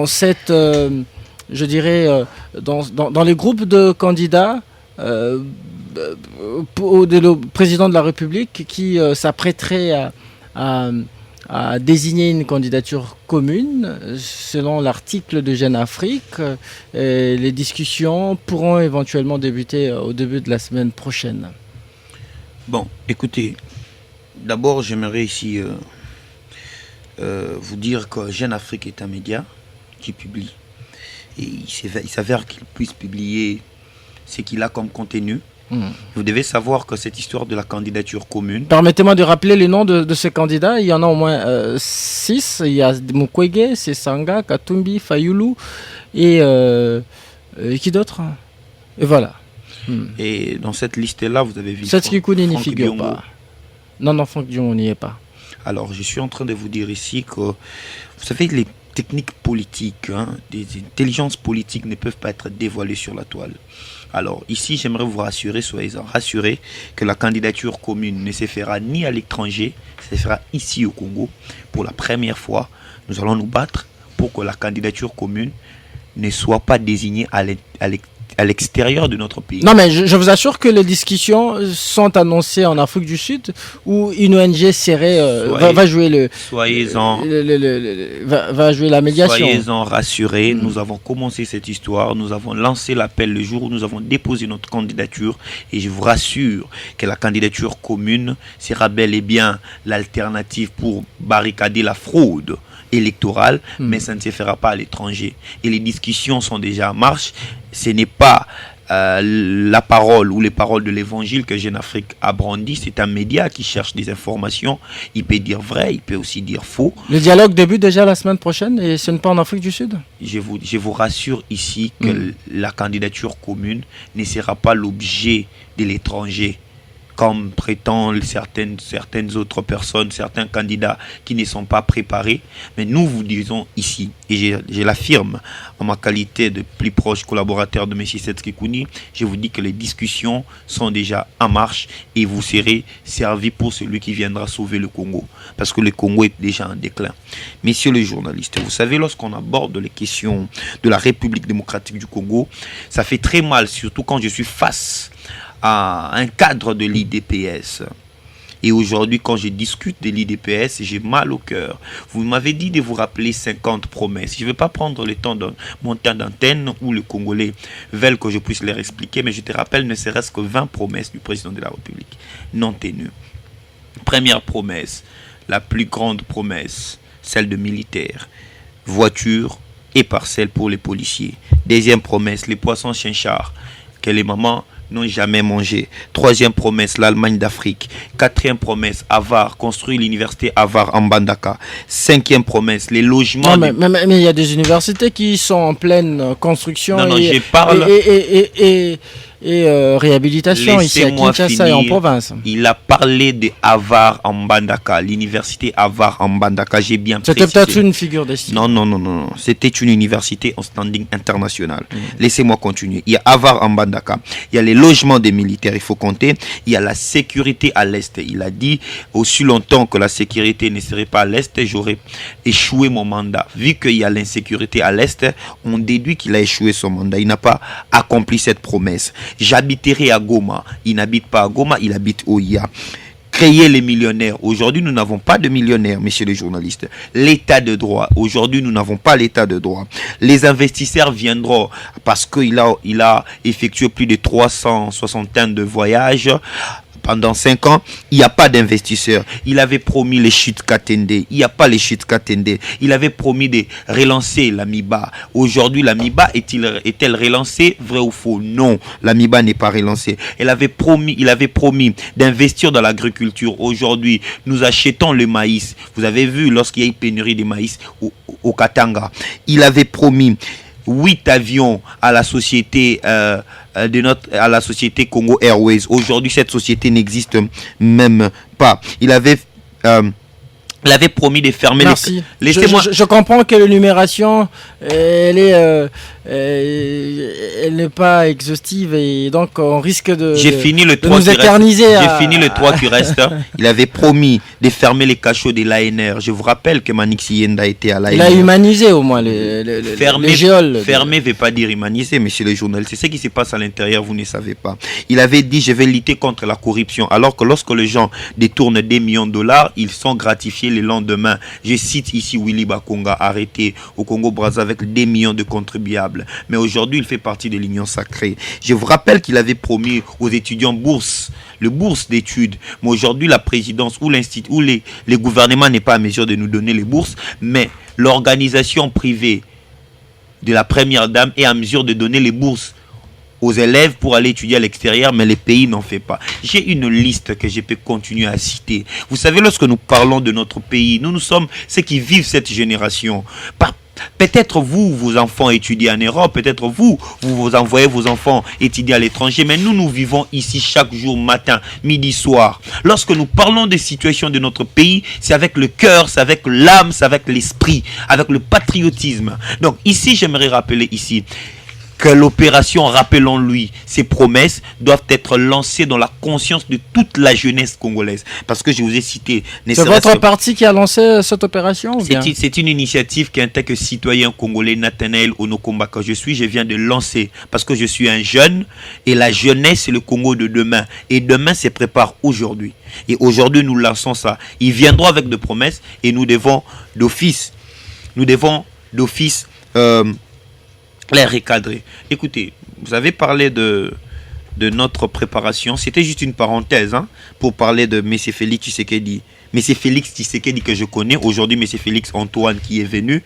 cette, je dirais, dans les groupes de candidats le président de la République qui s'apprêterait à désigner une candidature commune selon l'article de Jeune Afrique. Les discussions pourront éventuellement débuter au début de la semaine prochaine. Bon, écoutez, d'abord j'aimerais ici vous dire que Jeune Afrique est un média qui publie. Et il s'avère qu'il puisse publier ce qu'il a comme contenu. Vous devez savoir que cette histoire de la candidature commune... Permettez-moi de rappeler les noms de ces candidats. Il y en a au moins 6. Il y a Mukwege, Sesanga, Katumbi, Fayulu et qui d'autre? Et voilà. Et dans cette liste-là, vous avez vu... Setski Kuni n'y figure pas. Non, Franck Diongo n'y est pas. Alors, je suis en train de vous dire ici que, vous savez, les techniques politiques, des intelligences politiques ne peuvent pas être dévoilées sur la toile. Alors, ici, j'aimerais vous rassurer, soyez-en rassurés, que la candidature commune ne se fera ni à l'étranger, se fera ici au Congo. Pour la première fois, nous allons nous battre pour que la candidature commune ne soit pas désignée à l'extérieur de notre pays. Non, mais je vous assure que les discussions sont annoncées en Afrique du Sud où une ONG serait, va jouer va jouer la médiation. Soyez-en rassurés, nous avons commencé cette histoire, nous avons lancé l'appel le jour où nous avons déposé notre candidature et je vous rassure que la candidature commune sera bel et bien l'alternative pour barricader la fraude électorale, mais ça ne se fera pas à l'étranger. Et les discussions sont déjà en marche. Ce n'est pas la parole ou les paroles de l'évangile que Jeune Afrique a brandi, c'est un média qui cherche des informations. Il peut dire vrai, il peut aussi dire faux. Le dialogue débute déjà la semaine prochaine et ce n'est pas en Afrique du Sud? Je vous rassure ici que la candidature commune ne sera pas l'objet de l'étranger, comme prétendent certaines autres personnes, certains candidats qui ne sont pas préparés. Mais nous vous disons ici, et je l'affirme en ma qualité de plus proche collaborateur de M. Setski Kuni, je vous dis que les discussions sont déjà en marche et vous serez servis pour celui qui viendra sauver le Congo. Parce que le Congo est déjà en déclin. Messieurs les journalistes, vous savez, lorsqu'on aborde les questions de la République démocratique du Congo, ça fait très mal, surtout quand je suis face à un cadre de l'IDPS. Et aujourd'hui, quand je discute de l'IDPS, j'ai mal au cœur. Vous m'avez dit de vous rappeler 50 promesses. Je ne vais pas prendre le temps de mon temps d'antenne où les Congolais veulent que je puisse leur expliquer, mais je te rappelle ne serait-ce que 20 promesses du président de la République non tenues. Première promesse, la plus grande promesse, celle de militaires. Voitures et parcelles pour les policiers. Deuxième promesse, les poissons chinchards que les mamans n'ont jamais mangé. Troisième promesse, l'Allemagne d'Afrique. Quatrième promesse, Avar, construire l'université Avar en Bandaka. Cinquième promesse, les logements... Non, mais il y a des universités qui sont en pleine construction je parle... et réhabilitation ici à Kinshasa et en province. Il a parlé de Avar en Bandaka, l'université Avar en Bandaka, j'ai bien précisé. C'était peut-être une figure d'estime. Non, c'était une université en standing international. Laissez-moi continuer. Il y a Avar en Bandaka, il y a les logements des militaires, il faut compter, il y a la sécurité à l'Est. Il a dit, aussi longtemps que la sécurité ne serait pas à l'Est, j'aurais échoué mon mandat. Vu qu'il y a l'insécurité à l'Est, on déduit qu'il a échoué son mandat. Il n'a pas accompli cette promesse. J'habiterai à Goma. Il n'habite pas à Goma, il habite au IA. Créer les millionnaires. Aujourd'hui, nous n'avons pas de millionnaires, messieurs les journalistes. L'état de droit. Aujourd'hui, nous n'avons pas l'état de droit. Les investisseurs viendront parce qu'il a effectué plus de 360 de voyages pendant 5 ans, il n'y a pas d'investisseurs. Il avait promis les chutes Katende. Il n'y a pas les chutes Katende. Il avait promis de relancer l'Amiba. Aujourd'hui, l'Amiba est-elle relancée? Vrai ou faux? Non, l'Amiba n'est pas relancée. Il avait promis d'investir dans l'agriculture. Aujourd'hui, nous achetons le maïs. Vous avez vu lorsqu'il y a eu pénurie de maïs au Katanga. Il avait promis 8 avions à la société à la société Congo Airways. Aujourd'hui, cette société n'existe même pas. Il avait promis de fermer Merci. les... Je comprends que l'énumération, elle n'est pas exhaustive et donc on risque de nous éterniser. J'ai fini le 3 qui reste. Il avait promis de fermer les cachots de l'ANR. Je vous rappelle que Manix Yenda était à l'ANR. Il a humanisé au moins les géoles. Fermer ne veut pas dire humaniser, monsieur le journaliste. C'est ce qui se passe à l'intérieur, vous ne savez pas. Il avait dit, je vais lutter contre la corruption. Alors que lorsque les gens détournent des millions de dollars, ils sont gratifiés le lendemain. Je cite ici Willy Bakonga, arrêté au Congo-Brazza avec des millions de contribuables. Mais aujourd'hui, il fait partie de l'Union sacrée. Je vous rappelle qu'il avait promis aux étudiants le bourse d'études. Mais aujourd'hui, la présidence ou l'institut ou les gouvernements n'est pas à mesure de nous donner les bourses, mais l'organisation privée de la première dame est à mesure de donner les bourses aux élèves pour aller étudier à l'extérieur, mais les pays n'en font pas. J'ai une liste que je peux continuer à citer. Vous savez, lorsque nous parlons de notre pays, nous sommes ceux qui vivent cette génération. Peut-être vous, vos enfants étudient en Europe, peut-être vous envoyez vos enfants étudier à l'étranger, mais nous vivons ici chaque jour, matin, midi, soir. Lorsque nous parlons des situations de notre pays, c'est avec le cœur, c'est avec l'âme, c'est avec l'esprit, avec le patriotisme. Donc ici, j'aimerais rappeler ici que l'opération, rappelons-lui, ces promesses doivent être lancées dans la conscience de toute la jeunesse congolaise. Parce que je vous ai cité... C'est votre parti qui a lancé cette opération? C'est une initiative qu'un tel que citoyen congolais, Nathanaël Onokomba, que je viens de lancer. Parce que je suis un jeune et la jeunesse, c'est le Congo de demain. Et demain se prépare aujourd'hui. Et aujourd'hui, nous lançons ça. Ils viendront avec des promesses et nous devons d'office les recadrer. Écoutez, vous avez parlé de notre préparation. C'était juste une parenthèse pour parler de M. Félix Tshisekedi. M. Félix Tshisekedi que je connais. Aujourd'hui, M. Félix Antoine qui est venu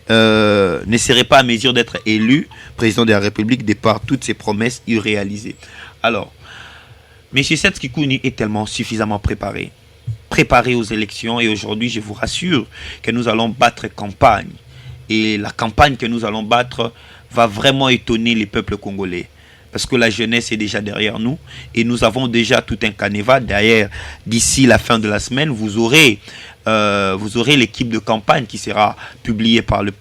ne serait pas à mesure d'être élu président de la République de par toutes ses promesses irréalisées. Alors, M. Setskikouni est tellement suffisamment préparé aux élections et aujourd'hui, je vous rassure que nous allons battre campagne. Et la campagne que nous allons battre va vraiment étonner les peuples congolais. Parce que la jeunesse est déjà derrière nous. Et nous avons déjà tout un canevas. D'ailleurs, d'ici la fin de la semaine, vous aurez l'équipe de campagne qui sera publiée par le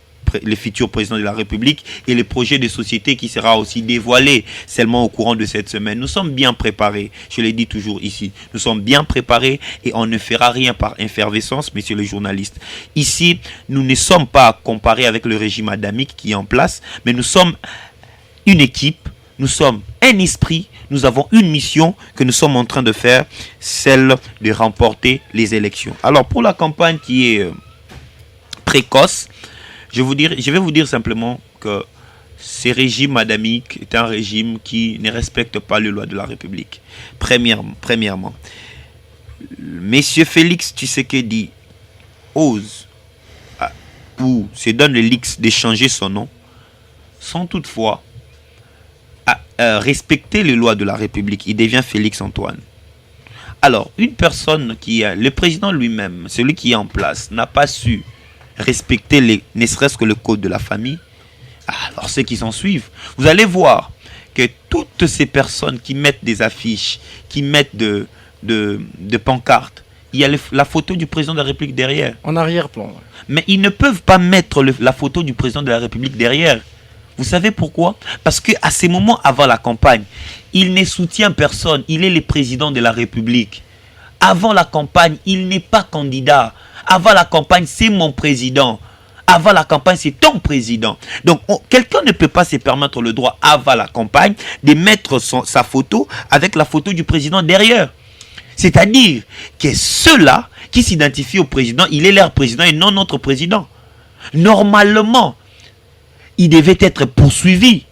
futur président de la République et le projet de société qui sera aussi dévoilé seulement au courant de cette semaine. Nous sommes bien préparés, je l'ai dit toujours ici, nous sommes bien préparés et on ne fera rien par effervescence, messieurs les journalistes. Ici, nous ne sommes pas comparés avec le régime adamique qui est en place, mais nous sommes une équipe, nous sommes un esprit, nous avons une mission que nous sommes en train de faire, celle de remporter les élections. Alors pour la campagne qui est précoce, je vais vous dire simplement que ce régime adamique est un régime qui ne respecte pas les lois de la République. Premièrement, M. Félix Tshisekedi ose ou se donne le luxe d'échanger son nom sans toutefois respecter les lois de la République. Il devient Félix Antoine. Alors, une personne le président lui-même, celui qui est en place, n'a pas su respecter ne serait-ce que le code de la famille, alors ceux qui s'en suivent, vous allez voir que toutes ces personnes qui mettent des affiches, qui mettent de pancartes, il y a la photo du président de la République derrière. En arrière-plan. Mais ils ne peuvent pas mettre la photo du président de la République derrière. Vous savez pourquoi? Parce qu'à ces moments avant la campagne, il ne soutient personne, il est le président de la République. Avant la campagne, il n'est pas candidat. Avant la campagne, c'est mon président. Avant la campagne, c'est ton président. Donc, quelqu'un ne peut pas se permettre le droit, avant la campagne, de mettre sa photo avec la photo du président derrière. C'est-à-dire que ceux-là qui s'identifient au président, il est leur président et non notre président. Normalement, il devait être poursuivi.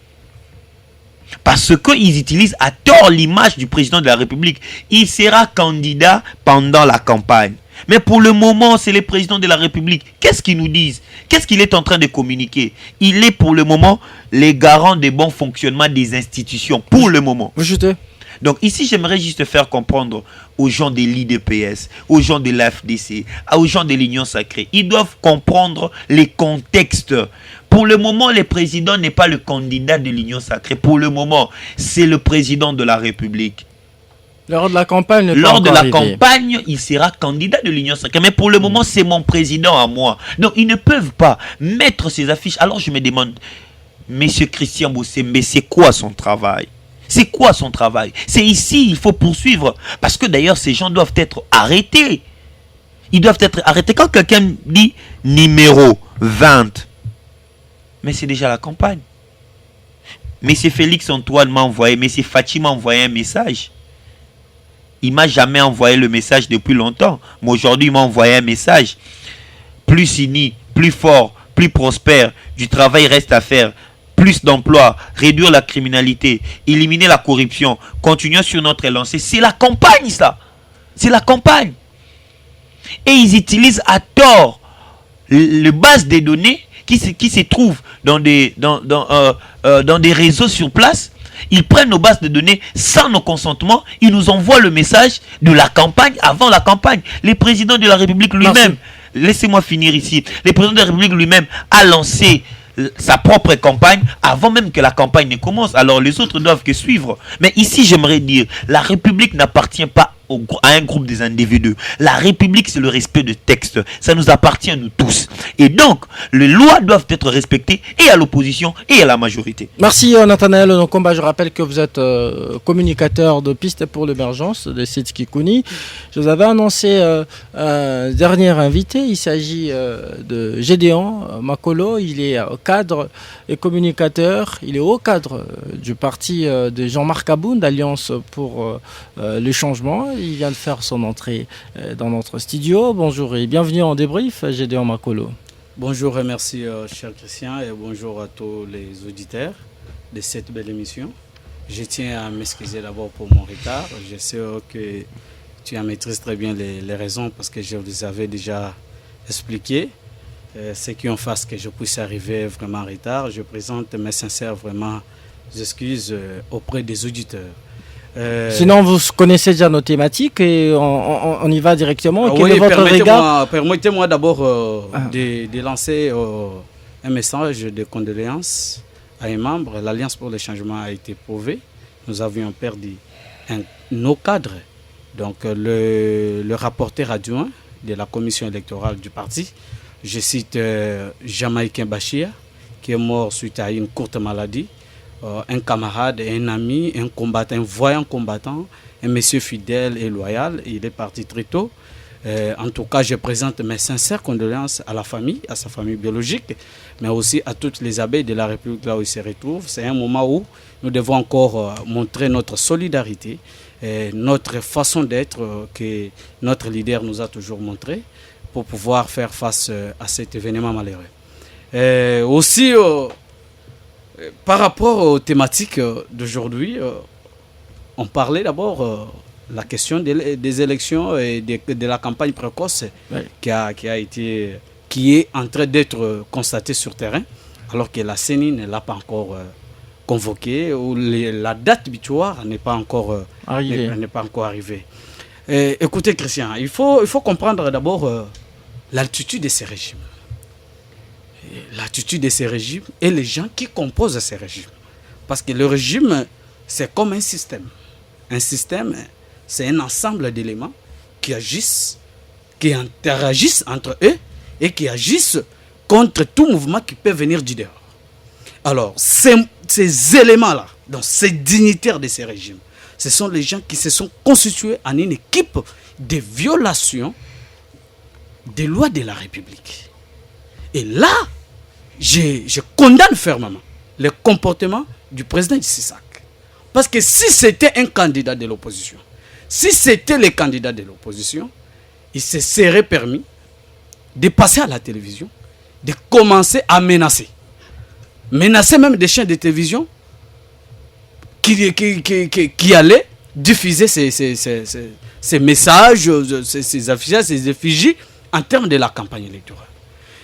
Parce qu'ils utilisent à tort l'image du président de la République. Il sera candidat pendant la campagne. Mais pour le moment, c'est le président de la République. Qu'est-ce qu'ils nous disent? Qu'est-ce qu'il est en train de communiquer? Il est pour le moment les garants des bons fonctionnements des institutions. Pour le moment. Donc ici, j'aimerais juste faire comprendre aux gens de l'IDPS, aux gens de l'AFDC, aux gens de l'Union Sacrée. Ils doivent comprendre les contextes. Pour le moment, le président n'est pas le candidat de l'Union Sacrée. Pour le moment, c'est le président de la République. Lors de la campagne, campagne, il sera candidat de l'Union Sacrée. Mais pour le moment, c'est mon président à moi. Donc, ils ne peuvent pas mettre ces affiches. Alors, je me demande, Monsieur Christian Bossé, mais c'est quoi son travail? C'est quoi son travail? C'est ici, il faut poursuivre. Parce que d'ailleurs, ces gens doivent être arrêtés. Ils doivent être arrêtés. Quand quelqu'un dit numéro 20, mais c'est déjà la campagne. Monsieur Félix Antoine m'a envoyé, Monsieur Fatima m'a envoyé un message. Il ne m'a jamais envoyé le message depuis longtemps. Mais aujourd'hui, il m'a envoyé un message. Plus uni, plus fort, plus prospère. Du travail reste à faire. Plus d'emplois, réduire la criminalité, éliminer la corruption, continuer sur notre lancée. C'est la campagne, ça. C'est la campagne. Et ils utilisent à tort le base des données qui se trouvent dans des réseaux sur place. Ils prennent nos bases de données sans nos consentements. Ils nous envoient le message de la campagne avant la campagne. Le président de la République lui-même, laissez-moi finir ici, le président de la République lui-même a lancé sa propre campagne avant même que la campagne ne commence. Alors les autres doivent que suivre. Mais ici, j'aimerais dire, la République n'appartient pas à un groupe des individus. La République, c'est le respect de texte. Ça nous appartient à nous tous. Et donc, les lois doivent être respectées et à l'opposition et à la majorité. Merci Nathanaël Nokomba. Je rappelle que vous êtes communicateur de Pistes pour l'émergence de Site Kikouni. Je vous avais annoncé un dernier invité. Il s'agit de Gédéon Makolo. Il est cadre et communicateur. Il est au cadre du parti de Jean-Marc Aboun, d'Alliance pour le changement. Il vient de faire son entrée dans notre studio. Bonjour et bienvenue en débrief, Gédéon Makolo. Bonjour et merci, cher Christian, et bonjour à tous les auditeurs de cette belle émission. Je tiens à m'excuser d'abord pour mon retard. Je sais que tu en maîtrises très bien les raisons parce que je vous avais déjà expliqué ce qui en fasse que je puisse arriver vraiment en retard. Je présente mes sincères vraiment excuses auprès des auditeurs. Sinon, vous connaissez déjà nos thématiques et on y va directement. Quel est votre regard? Permettez-moi d'abord de lancer un message de condoléances à un membre. L'Alliance pour le changement a été prouvée. Nous avions perdu nos cadres. Donc, le rapporteur adjoint de la commission électorale du parti, je cite Jamaïcain Bachia, qui est mort suite à une courte maladie. Un camarade, un ami, un combattant, un voyant combattant, un monsieur fidèle et loyal. Il est parti très tôt. En tout cas, je présente mes sincères condoléances à la famille, à sa famille biologique, mais aussi à toutes les abeilles de la République là où il se retrouve. C'est un moment où nous devons encore montrer notre solidarité, notre façon d'être que notre leader nous a toujours montré pour pouvoir faire face à cet événement malheureux. Aussi, par rapport aux thématiques d'aujourd'hui, on parlait d'abord la question des élections et de la campagne précoce qui est en train d'être constatée sur terrain, alors que la CENI ne l'a pas encore convoquée ou la date butoir n'est pas encore arrivée. Écoutez Christian, il faut comprendre d'abord l'altitude de ces régimes. L'attitude de ces régimes et les gens qui composent ces régimes. Parce que le régime, c'est comme un système. Un système, c'est un ensemble d'éléments qui agissent, qui interagissent entre eux et qui agissent contre tout mouvement qui peut venir du dehors. Alors, ces éléments-là, donc ces dignitaires de ces régimes, ce sont les gens qui se sont constitués en une équipe de violation des lois de la République. Et là, je condamne fermement le comportement du président Issy-Sak. Parce que si c'était un candidat de l'opposition, si c'était le candidat de l'opposition, il se serait permis de passer à la télévision, de commencer à menacer. Menacer même des chaînes de télévision qui allait diffuser ces messages, ces affichages, ces effigies en termes de la campagne électorale.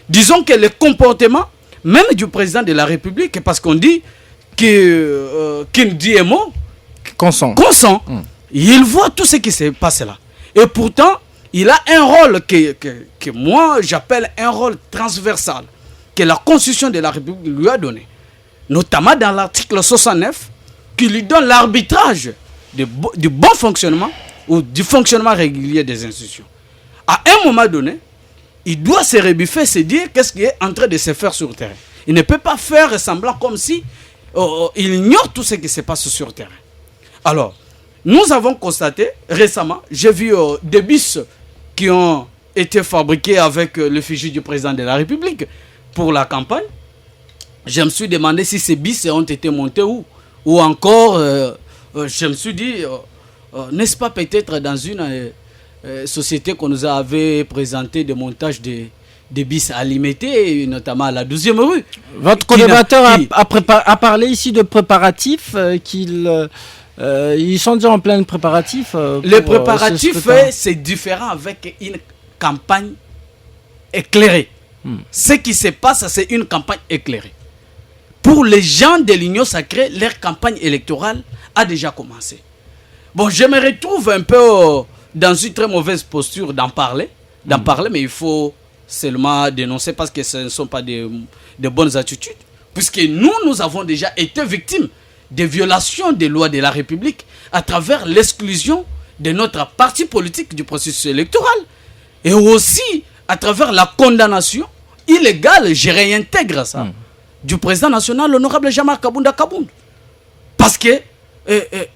Disons que le comportement même du président de la République, parce qu'on dit qu'il dit un mot, consent. Il voit tout ce qui se passe là. Et pourtant, il a un rôle que moi j'appelle un rôle transversal, que la Constitution de la République lui a donné. Notamment dans l'article 69, qui lui donne l'arbitrage du bon fonctionnement ou du fonctionnement régulier des institutions. À un moment donné, il doit se rebiffer, se dire qu'est-ce qui est en train de se faire sur le terrain. Il ne peut pas faire semblant comme si il ignore tout ce qui se passe sur le terrain. Alors, nous avons constaté récemment, j'ai vu des bus qui ont été fabriqués avec l'effigie du président de la République pour la campagne. Je me suis demandé si ces bus ont été montés où. Ou encore, je me suis dit, n'est-ce pas peut-être dans une société qu'on nous avait présenté de montage des bus à Limité, notamment à la 12e rue. Votre collaborateur a parlé ici de préparatifs ils sont déjà en plein préparatif. Les préparatifs, c'est différent avec une campagne éclairée. Ce qui se passe, c'est une campagne éclairée. Pour les gens de l'Union sacrée, leur campagne électorale a déjà commencé. Bon, je me retrouve un peu dans une très mauvaise posture d'en parler, mais il faut seulement dénoncer parce que ce ne sont pas de bonnes attitudes. Puisque nous avons déjà été victimes des violations des lois de la République à travers l'exclusion de notre parti politique du processus électoral et aussi à travers la condamnation illégale, je réintègre ça, du président national, l'honorable Jean-Marc Kabunda Kabound. Parce que,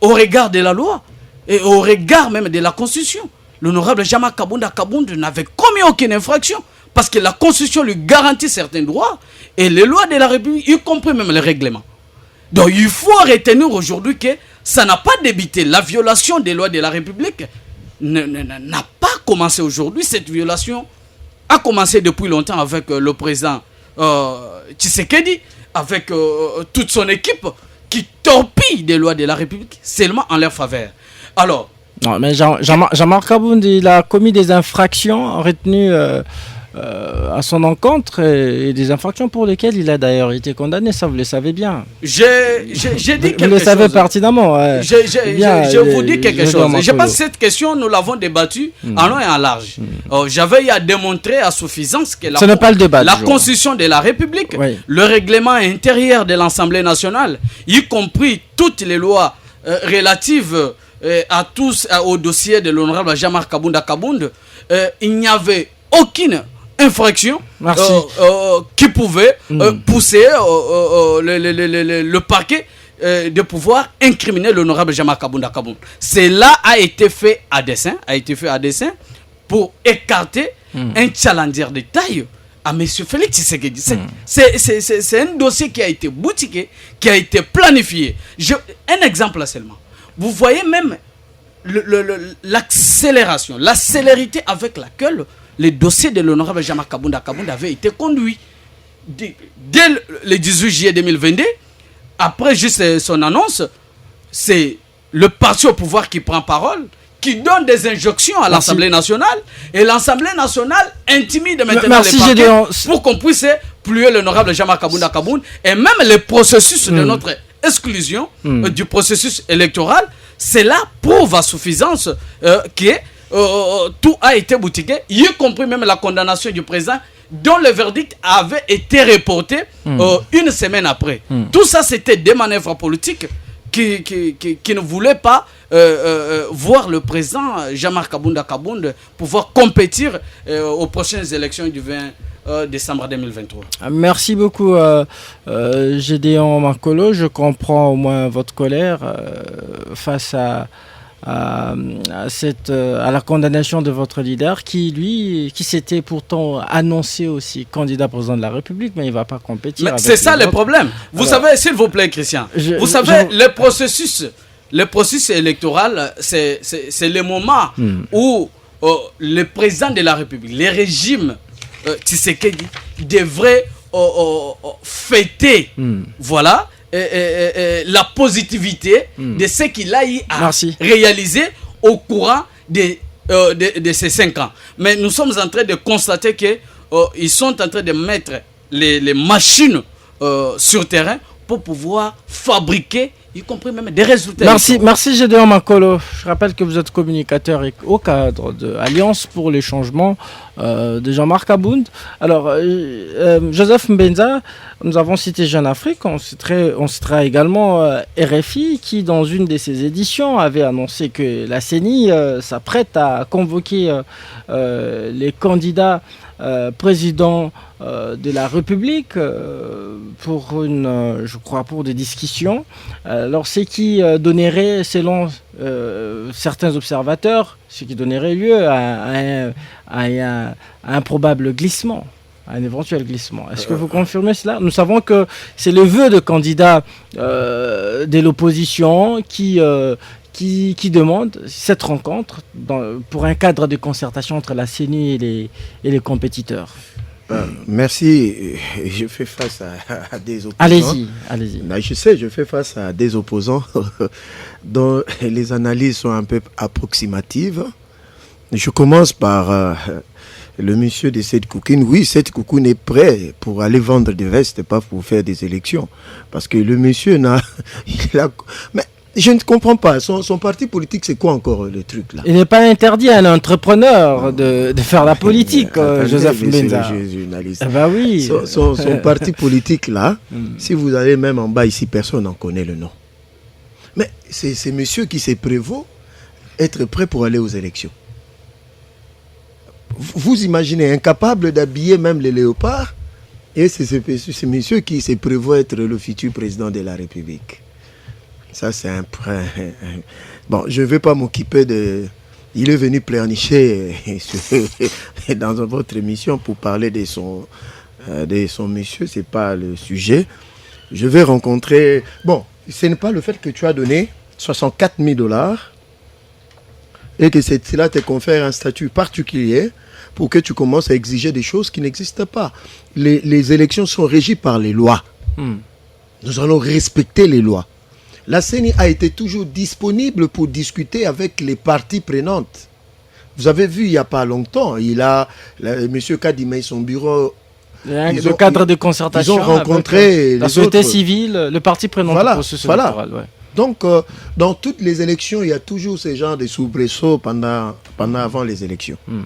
au regard de la loi et au regard même de la Constitution, l'honorable Jean-Marc Kabunda Kabound n'avait commis aucune infraction parce que la Constitution lui garantit certains droits et les lois de la République, y compris même les règlements. Donc il faut retenir aujourd'hui que ça n'a pas débuté. La violation des lois de la République n'a pas commencé aujourd'hui. Cette violation a commencé depuis longtemps avec le président Tshisekedi, avec toute son équipe qui torpille des lois de la République seulement en leur faveur. Alors... Non, mais Jean-Marc Kabound, il a commis des infractions retenues à son encontre et des infractions pour lesquelles il a d'ailleurs été condamné, ça vous le savez bien. J'ai dit quelque chose. Vous le savez pertinemment. Ouais. Je vous dis quelque chose. Je pense que cette question, nous l'avons débattue en long et en large. J'avais à démontrer à suffisance que ce n'est pas le débat, la Constitution de la République, le règlement intérieur de l'Assemblée nationale, y compris toutes les lois relatives à tous au dossier de l'honorable Jean-Marc Kabunda Kabound, il n'y avait aucune infraction qui pouvait pousser le parquet de pouvoir incriminer l'honorable Jean-Marc Kabunda Kabound. Cela a été fait à dessein, pour écarter un challenger de taille à M. Félix Tshisekedi. C'est un dossier qui a été boutiqué, qui a été planifié. Un exemple seulement. Vous voyez même l'accélération, la célérité avec laquelle le dossier de l'honorable Jean-Marc Kabunda Kabound avait été conduit. Dès le 18 juillet 2022, après juste son annonce, c'est le parti au pouvoir qui prend parole, qui donne des injonctions à l'Assemblée nationale, et l'Assemblée nationale intimide maintenant les partis pour qu'on puisse plier l'honorable Jean-Marc Kabunda Kabound, et même le processus de notre exclusion du processus électoral, cela prouve à suffisance que tout a été boutiqué, y compris même la condamnation du président dont le verdict avait été reporté une semaine après. Tout ça, c'était des manœuvres politiques qui ne voulaient pas voir le président Jean-Marc Kabunda Kabound pouvoir compétir aux prochaines élections du 20 décembre 2023. Merci beaucoup Gédéon Makolo. Je comprends au moins votre colère face à la condamnation de votre leader qui s'était pourtant annoncé aussi candidat président de la République, mais il ne va pas compétir. C'est ça le problème. Vous savez, s'il vous plaît, Christian, vous savez, le processus électoral, c'est le moment où le président de la République, le régime Tshisekedi, devrait fêter, voilà, la positivité de ce qu'il a eu à Merci. réaliser au courant de ces 5 ans. Mais nous sommes en train de constater qu'ils sont en train de mettre les machines sur terrain pour pouvoir fabriquer, y compris même des résultats. Merci Gédéon Makolo. Je rappelle que vous êtes communicateur au cadre de Alliance pour les changements de Jean-Marc Abound. Alors, Joseph Mbenza, nous avons cité Jeune Afrique, on citera également RFI qui, dans une de ses éditions, avait annoncé que la CENI s'apprête à convoquer les candidats président de la République pour pour des discussions. Alors ce qui donnerait, selon certains observateurs, ce qui donnerait lieu à un probable glissement, à un éventuel glissement. Est-ce que vous confirmez cela? Nous savons que c'est le vœu de candidats de l'opposition qui demande cette rencontre pour un cadre de concertation entre la CENI et les compétiteurs. Merci. Je fais face à des opposants. Allez-y. Je sais, je fais face à des opposants dont les analyses sont un peu approximatives. Je commence par le monsieur de Seth Koukouine. Oui, Seth Koukouine est prêt pour aller vendre des vestes, pas pour faire des élections. Parce que le monsieur mais je ne comprends pas. Son parti politique, c'est quoi encore le truc là? Il n'est pas interdit à un entrepreneur de faire la politique, Joseph Mbenza. Oui. Son parti politique là, si vous allez même en bas ici, personne n'en connaît le nom. Mais c'est monsieur qui se prévaut être prêt pour aller aux élections. Vous imaginez, incapable d'habiller même les léopards, et c'est monsieur qui se prévaut être le futur président de la République. Ça, c'est un point. Bon, je ne vais pas m'occuper de... Il est venu pleurnicher dans votre émission pour parler de son monsieur. Ce n'est pas le sujet. Je vais rencontrer... Bon, ce n'est pas le fait que tu as donné 64 000 $ et que cela te confère un statut particulier pour que tu commences à exiger des choses qui n'existent pas. Les élections sont régies par les lois. Nous allons respecter les lois. La CENI a été toujours disponible pour discuter avec les parties prenantes. Vous avez vu il n'y a pas longtemps, M. Kadima et son bureau... Le cadre de concertation. Ils ont rencontré la société civile, le parti prenant du processus électoral. Ouais. Donc, dans toutes les élections, il y a toujours ce genre de soubresauts avant les élections. Vous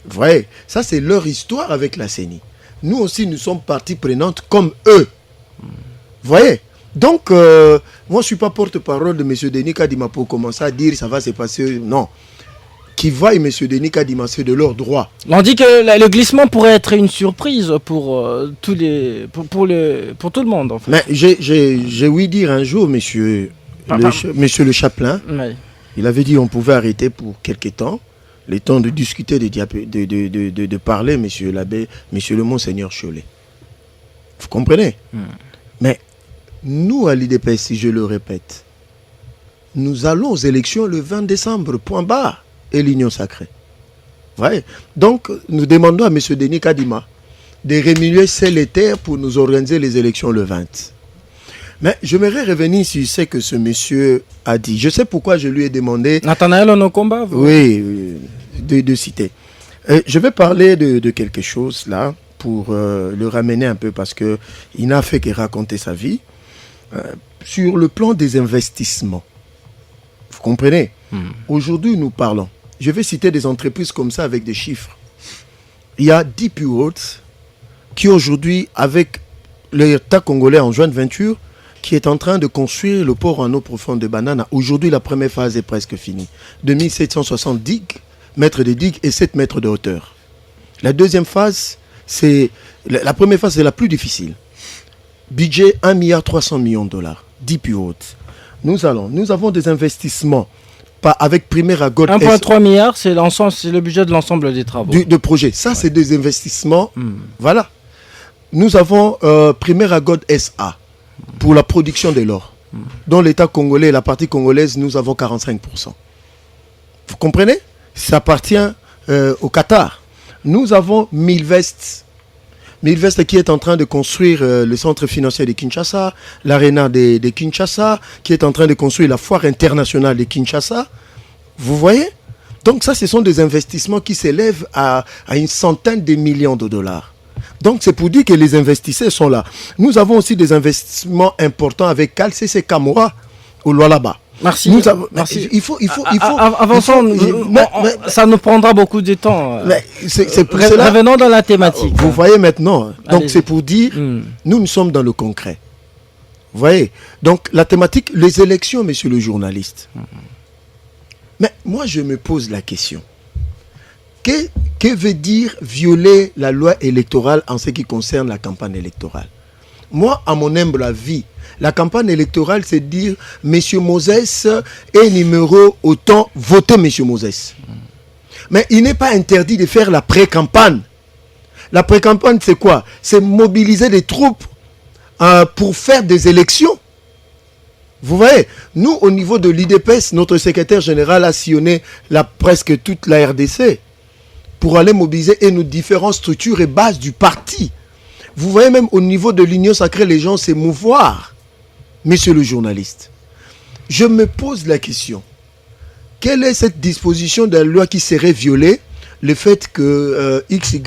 voyez, ça c'est leur histoire avec la CENI. Nous aussi, nous sommes partie prenante comme eux. Vous voyez? Donc, moi, je ne suis pas porte-parole de M. Denis Kadima pour commencer à dire ça va se passer. Non. Qui voient M. Denis Kadima, c'est de leur droit. On dit que le glissement pourrait être une surprise pour tout le monde. En fait. Mais j'ai ouï dire un jour, monsieur le Chaplain, oui. Il avait dit qu'on pouvait arrêter pour quelque temps, le temps de discuter, de parler, monsieur l'abbé, monsieur le Monseigneur Cholet. Vous comprenez? Mais nous, à l'IDPS, si je le répète, nous allons aux élections le 20 décembre, point barre, et l'Union sacrée. Ouais. Donc, nous demandons à M. Denis Kadima de rémunérer ciel et terre pour nous organiser les élections le 20. Mais j'aimerais revenir sur ce que ce monsieur a dit. Je sais pourquoi je lui ai demandé... Nathanaël Onokomba, vous... Oui, de citer. Je vais parler de quelque chose là, pour le ramener un peu, parce qu'il n'a fait que raconter sa vie. Sur le plan des investissements, vous comprenez? Aujourd'hui, nous parlons. Je vais citer des entreprises comme ça avec des chiffres. Il y a DP World qui aujourd'hui, avec l'État congolais en joint venture, qui est en train de construire le port en eau profonde de Banana. Aujourd'hui, la première phase est presque finie. 2760 mètres de digues et 7 mètres de hauteur. La deuxième phase, la première phase, c'est la plus difficile. Budget 1,3 milliard $. DP World. Nous avons des investissements avec Primaire à God. 1,3 milliard, c'est le budget de l'ensemble des travaux. De projet. Ça, c'est des investissements. Voilà. Nous avons Primaire à God SA pour la production de l'or. Dans l'État congolais et la partie congolaise, nous avons 45%. Vous comprenez? Ça appartient au Qatar. Nous avons 1000 vestes. Milvest qui est en train de construire le centre financier de Kinshasa, l'aréna de Kinshasa, qui est en train de construire la foire internationale de Kinshasa. Vous voyez? Donc ça, ce sont des investissements qui s'élèvent à une centaine de millions de dollars. Donc c'est pour dire que les investisseurs sont là. Nous avons aussi des investissements importants avec KCC Camorra au Lualaba. Merci. Merci. Il faut avançons, ça nous prendra beaucoup de temps. C'est pour cela. Revenons dans la thématique. Vous voyez maintenant. Donc c'est pour dire, nous sommes dans le concret. Vous voyez. Donc la thématique, les élections, monsieur le journaliste. Mais moi je me pose la question. Que veut dire violer la loi électorale en ce qui concerne la campagne électorale? Moi, à mon humble avis, la campagne électorale, c'est dire M. Moses est numéro autant, votez M. Moses. Mais il n'est pas interdit de faire la pré-campagne. La pré-campagne, c'est quoi? C'est mobiliser des troupes pour faire des élections. Vous voyez, nous, au niveau de l'IDPS, notre secrétaire général a sillonné presque toute la RDC pour aller mobiliser et nos différentes structures et bases du parti. Vous voyez, même au niveau de l'Union sacrée, les gens s'émouvoir. Monsieur le journaliste, je me pose la question. Quelle est cette disposition de la loi qui serait violée? Le fait que XY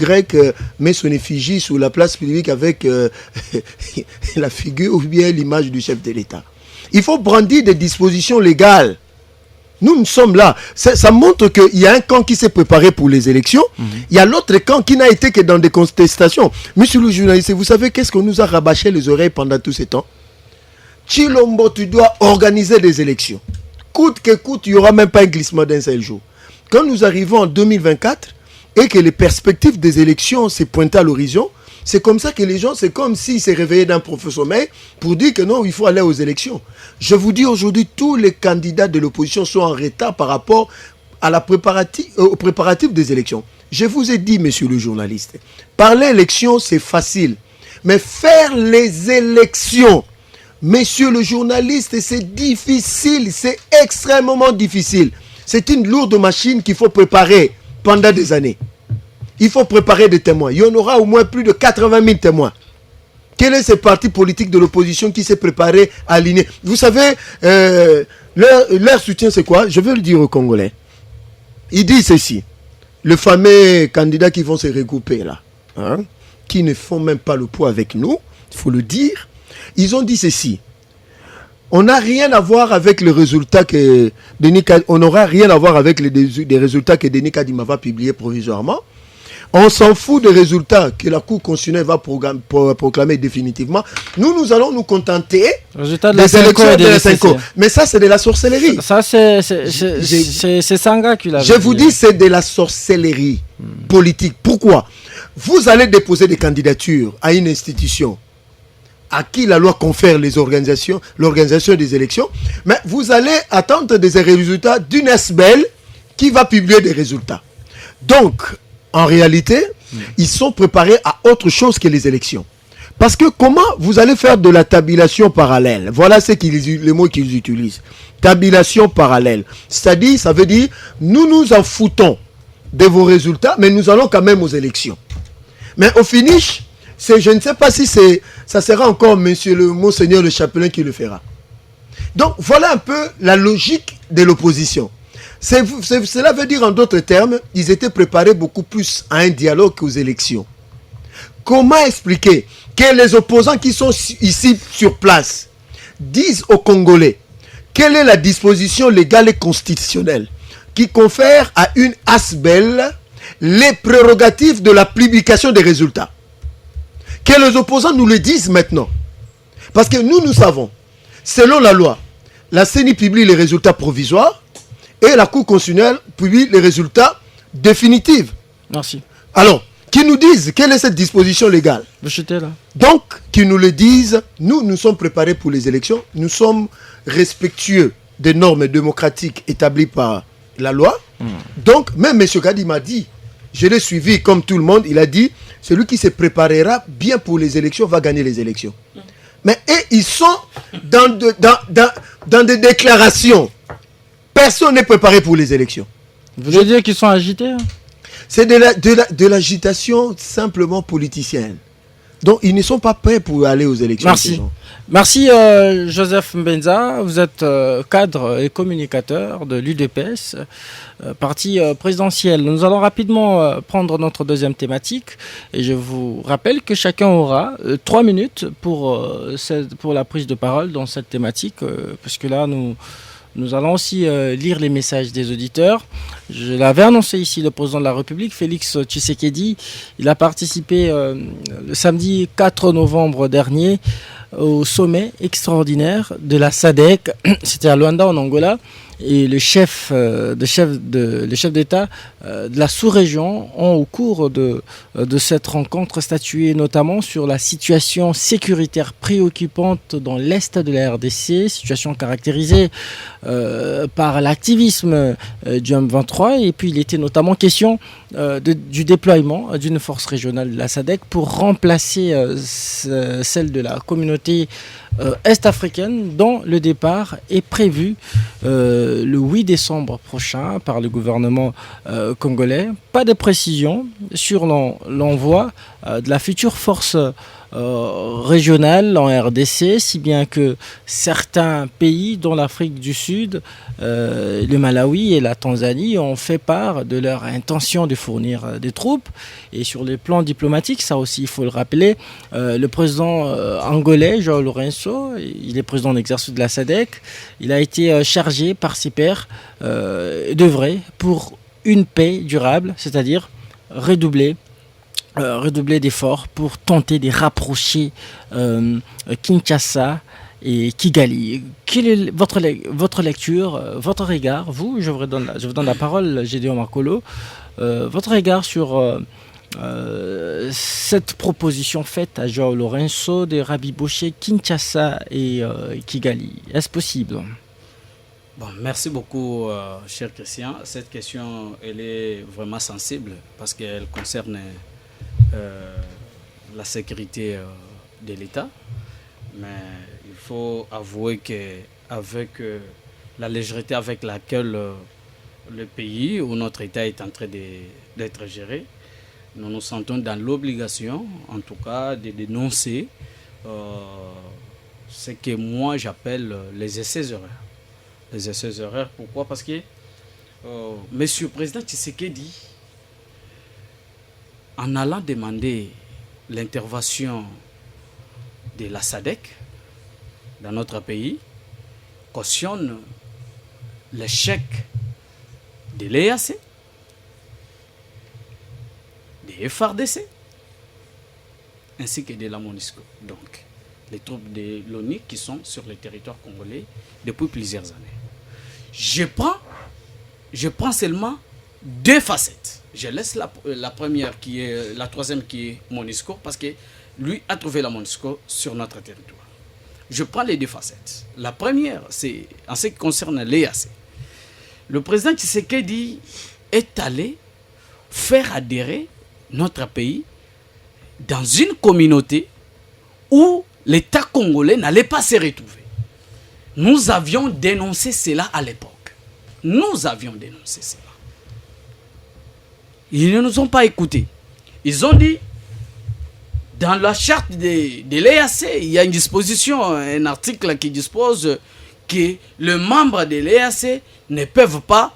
met son effigie sur la place publique avec la figure ou bien l'image du chef de l'État. Il faut brandir des dispositions légales. Nous sommes là. Ça montre qu'il y a un camp qui s'est préparé pour les élections. Il y a l'autre camp qui n'a été que dans des contestations. Monsieur le journaliste, vous savez qu'est-ce qu'on nous a rabâché les oreilles pendant tous ces temps? Chilombo, tu dois organiser des élections. Coûte que coûte, il n'y aura même pas un glissement d'un seul jour. Quand nous arrivons en 2024 et que les perspectives des élections se pointent à l'horizon, c'est comme ça que les gens, c'est comme s'ils se réveillaient d'un profond sommeil pour dire que non, il faut aller aux élections. Je vous dis aujourd'hui, tous les candidats de l'opposition sont en retard par rapport à aux préparatifs des élections. Je vous ai dit, monsieur le journaliste, parler élection, c'est facile. Mais faire les élections, monsieur le journaliste, c'est difficile, c'est extrêmement difficile. C'est une lourde machine qu'il faut préparer pendant des années. Il faut préparer des témoins. Il y en aura au moins plus de 80 000 témoins. Quel est ce parti politique de l'opposition qui s'est préparé à aligner? Vous savez, leur soutien, c'est quoi? Je veux le dire aux Congolais. Ils disent ceci. Le fameux candidat qui vont se regrouper là, qui ne font même pas le poids avec nous, il faut le dire. Ils ont dit ceci. On n'a rien à voir avec le résultat que on n'aura rien à voir avec les résultats que Denis Kadima va publier provisoirement. On s'en fout des résultats que la Cour constitutionnelle va proclamer définitivement. Nous allons nous contenter des élections de la Senko. Mais ça, c'est de la sorcellerie. Ça, c'est Sanga qui l'a dit. Je vous dis, c'est de la sorcellerie politique. Pourquoi? Vous allez déposer des candidatures à une institution à qui la loi confère l'organisation des élections, mais vous allez attendre des résultats d'une SBL qui va publier des résultats. Donc, en réalité, ils sont préparés à autre chose que les élections. Parce que comment vous allez faire de la tabulation parallèle? Voilà le mot qu'ils utilisent. Tabulation parallèle. C'est-à-dire, ça veut dire, nous nous en foutons de vos résultats, mais nous allons quand même aux élections. Mais au finish, je ne sais pas si ça sera encore Monseigneur le Chapelain qui le fera. Donc, voilà un peu la logique de l'opposition. Cela veut dire en d'autres termes, ils étaient préparés beaucoup plus à un dialogue qu'aux élections. Comment expliquer que les opposants qui sont ici sur place disent aux Congolais quelle est la disposition légale et constitutionnelle qui confère à une ASBEL les prérogatives de la publication des résultats? Que les opposants nous le disent maintenant. Parce que nous savons, selon la loi, la CENI publie les résultats provisoires et la Cour constitutionnelle publie les résultats définitifs. Merci. Alors, qu'ils nous disent quelle est cette disposition légale. Donc, qu'ils nous le disent, nous sommes préparés pour les élections, nous sommes respectueux des normes démocratiques établies par la loi. Donc, même M. Gadi m'a dit, je l'ai suivi comme tout le monde, il a dit, celui qui se préparera bien pour les élections va gagner les élections. Mais ils sont dans des déclarations. Personne n'est préparé pour les élections. Vous voulez dire qu'ils sont agités? C'est de l'agitation simplement politicienne. Donc, ils ne sont pas prêts pour aller aux élections. Merci. ces gens. Merci Joseph Mbenza, vous êtes cadre et communicateur de l'UDPS, parti présidentiel. Nous allons rapidement prendre notre deuxième thématique et je vous rappelle que chacun aura 3 minutes pour la prise de parole dans cette thématique, puisque là nous allons aussi lire les messages des auditeurs. Je l'avais annoncé ici, le président de la République, Félix Tshisekedi, il a participé le samedi 4 novembre dernier au sommet extraordinaire de la SADC, c'était à Luanda en Angola, et le chef d'État de la sous-région ont au cours de cette rencontre statué notamment sur la situation sécuritaire préoccupante dans l'est de la RDC, situation caractérisée par l'activisme du M23, et puis il était notamment question du déploiement d'une force régionale de la SADC pour remplacer celle de la communauté est-africaine dont le départ est prévu le 8 décembre prochain par le gouvernement congolais. Pas de précision sur l'envoi de la future force régionale en RDC, si bien que certains pays, dont l'Afrique du Sud, le Malawi et la Tanzanie, ont fait part de leur intention de fournir des troupes. Et sur le plan diplomatique, ça aussi il faut le rappeler, le président angolais, João Lourenço, il est président d'exercice de la SADC, il a été chargé par ses pairs d'œuvrer pour une paix durable, c'est-à-dire redoubler d'efforts pour tenter de rapprocher Kinshasa et Kigali. Quelle est votre lecture, votre regard, vous, je vous donne la parole, Gédéon Marcolo, votre regard sur cette proposition faite à João Lourenço de rabibocher Kinshasa et Kigali. Est-ce possible ? Bon, merci beaucoup, cher Christian. Cette question, elle est vraiment sensible parce qu'elle concerne la sécurité de l'État. Mais il faut avouer qu'avec la légèreté avec laquelle le pays ou notre État est en train d'être géré, nous nous sentons dans l'obligation, en tout cas, de dénoncer ce que moi j'appelle les essais-erreurs. Les essais-erreurs, pourquoi ? Parce que Monsieur le Président Tshisekedi, en allant demander l'intervention de la SADC dans notre pays, cautionne l'échec de l'EAC, des FARDC, ainsi que de la MONUSCO. Donc, les troupes de l'ONU qui sont sur le territoire congolais depuis plusieurs années. Je prends seulement 2 facettes. Je laisse la première qui est la troisième qui est MONUSCO parce que lui a trouvé la MONUSCO sur notre territoire. Je prends les 2 facettes. La première, c'est en ce qui concerne l'EAC. Le président Tshisekedi est allé faire adhérer notre pays dans une communauté où l'État congolais n'allait pas se retrouver. Nous avions dénoncé cela à l'époque. Nous avions dénoncé cela. Ils ne nous ont pas écoutés. Ils ont dit, dans la charte de l'EAC, il y a une disposition, un article qui dispose que les membres de l'EAC ne peuvent pas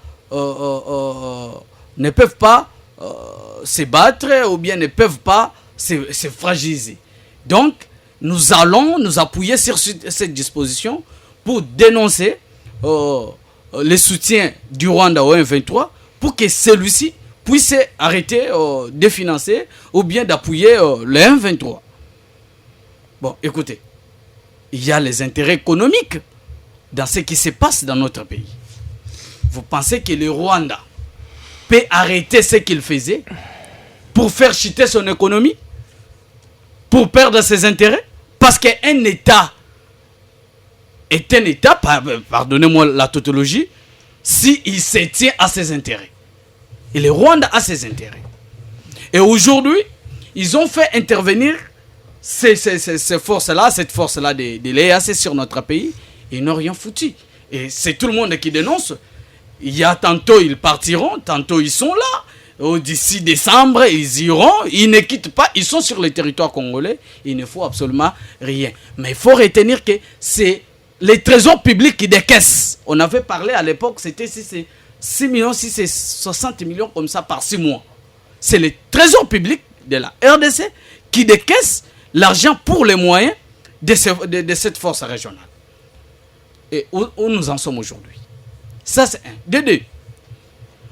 se battre ou bien ne peuvent pas se fragiliser. Donc, nous allons nous appuyer sur cette disposition pour dénoncer le soutien du Rwanda au M23 pour que celui-ci puisse arrêter de financer ou bien d'appuyer le M23. Bon, écoutez, il y a les intérêts économiques dans ce qui se passe dans notre pays. Vous pensez que le Rwanda peut arrêter ce qu'il faisait pour faire chuter son économie, pour perdre ses intérêts? Parce qu'un État est un État, pardonnez-moi la tautologie, s'il se tient à ses intérêts. Et le Rwanda a ses intérêts. Et aujourd'hui, ils ont fait intervenir ces forces-là, cette force-là de l'EAC sur notre pays, et ils n'ont rien foutu. Et c'est tout le monde qui dénonce. Il y a tantôt ils partiront, tantôt ils sont là. d'ici décembre, ils iront, ils ne quittent pas, ils sont sur le territoire congolais, il ne faut absolument rien. Mais il faut retenir que c'est les trésors publics qui décaissent. On avait parlé à l'époque, c'était 6 millions, si c'est 60 millions comme ça par 6 mois. C'est les trésors publics de la RDC qui décaissent l'argent pour les moyens de cette force régionale. Et où nous en sommes aujourd'hui. Ça, c'est un. De deux.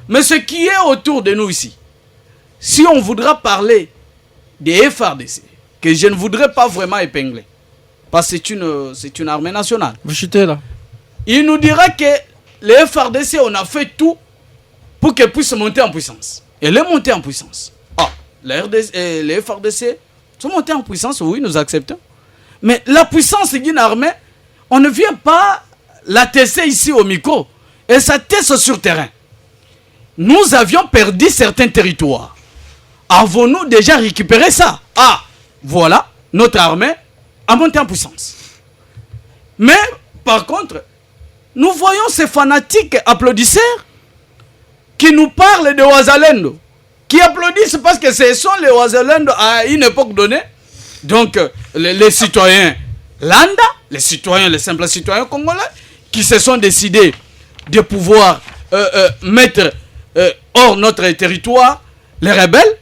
Mais ce qui est autour de nous ici, si on voudra parler des FRDC, que je ne voudrais pas vraiment épingler, parce que c'est une armée nationale. Vous chutez là. Il nous dira que les FRDC, on a fait tout pour qu'elles puissent monter en puissance. Et les monter en puissance. Ah, les FRDC sont montés en puissance, oui, nous acceptons. Mais la puissance d'une armée, on ne vient pas la tester ici au micro. Et ça teste sur terrain. Nous avions perdu certains territoires. Avons-nous déjà récupéré ça? Ah, voilà, notre armée a monté en puissance. Mais, par contre, nous voyons ces fanatiques applaudisseurs qui nous parlent de Ouazalendo, qui applaudissent parce que ce sont les Ouazalendo à une époque donnée. Donc, les citoyens lambda, les simples citoyens congolais, qui se sont décidés de pouvoir mettre hors notre territoire les rebelles.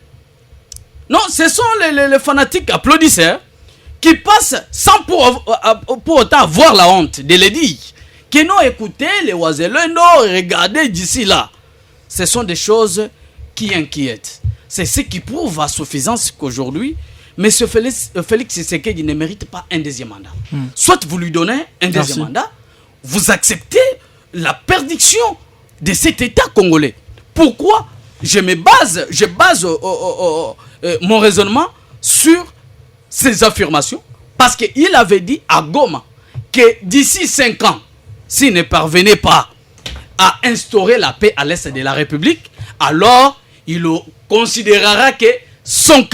Non, ce sont les fanatiques applaudisseurs qui passent sans pour autant avoir la honte de le dire. Qui n'ont écouté les Ouazalendo, regardez d'ici là. Ce sont des choses qui inquiètent. C'est ce qui prouve à suffisance qu'aujourd'hui, M. Félix Tshisekedi ne mérite pas un deuxième mandat. Soit vous lui donnez un deuxième mandat, vous acceptez la perdition de cet État congolais. Pourquoi je base mon raisonnement sur ces affirmations? Parce qu'il avait dit à Goma que d'ici 5 ans, s'il ne parvenait pas à instaurer la paix à l'est de la République, alors il considérera que son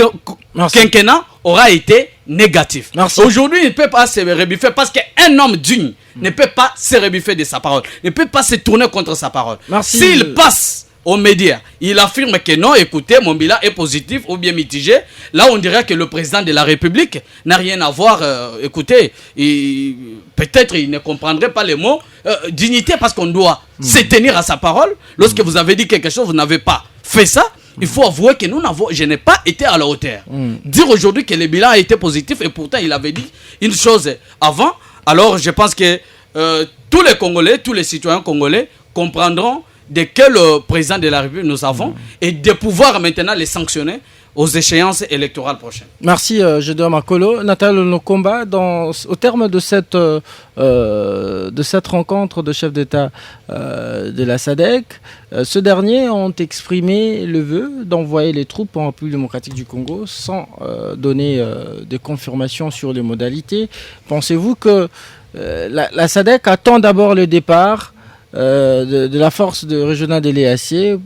quinquennat aura été négatif. Aujourd'hui, il ne peut pas se rebiffer parce qu'un homme digne ne peut pas se rebiffer de sa parole, ne peut pas se tourner contre sa parole. S'il passe aux médias, il affirme que non, écoutez, mon bilan est positif ou bien mitigé, là on dirait que le président de la République n'a rien à voir. Écoutez, peut-être il ne comprendrait pas les mots dignité, parce qu'on doit se tenir à sa parole. Lorsque vous avez dit quelque chose, vous n'avez pas fait ça. Il faut avouer que je n'ai pas été à la hauteur. Dire aujourd'hui que le bilan a été positif et pourtant il avait dit une chose avant. Alors je pense que tous les Congolais, tous les citoyens congolais comprendront de quel président de la République nous avons et de pouvoir maintenant les sanctionner aux échéances électorales prochaines. Merci, Gédéon Makolo. Nathalie Nokomba, au terme de cette rencontre de chefs d'État de la SADC, ceux derniers ont exprimé le vœu d'envoyer les troupes en République démocratique du Congo sans donner des confirmations sur les modalités. Pensez-vous que la SADC attend d'abord le départ de la force régionale de l'EAC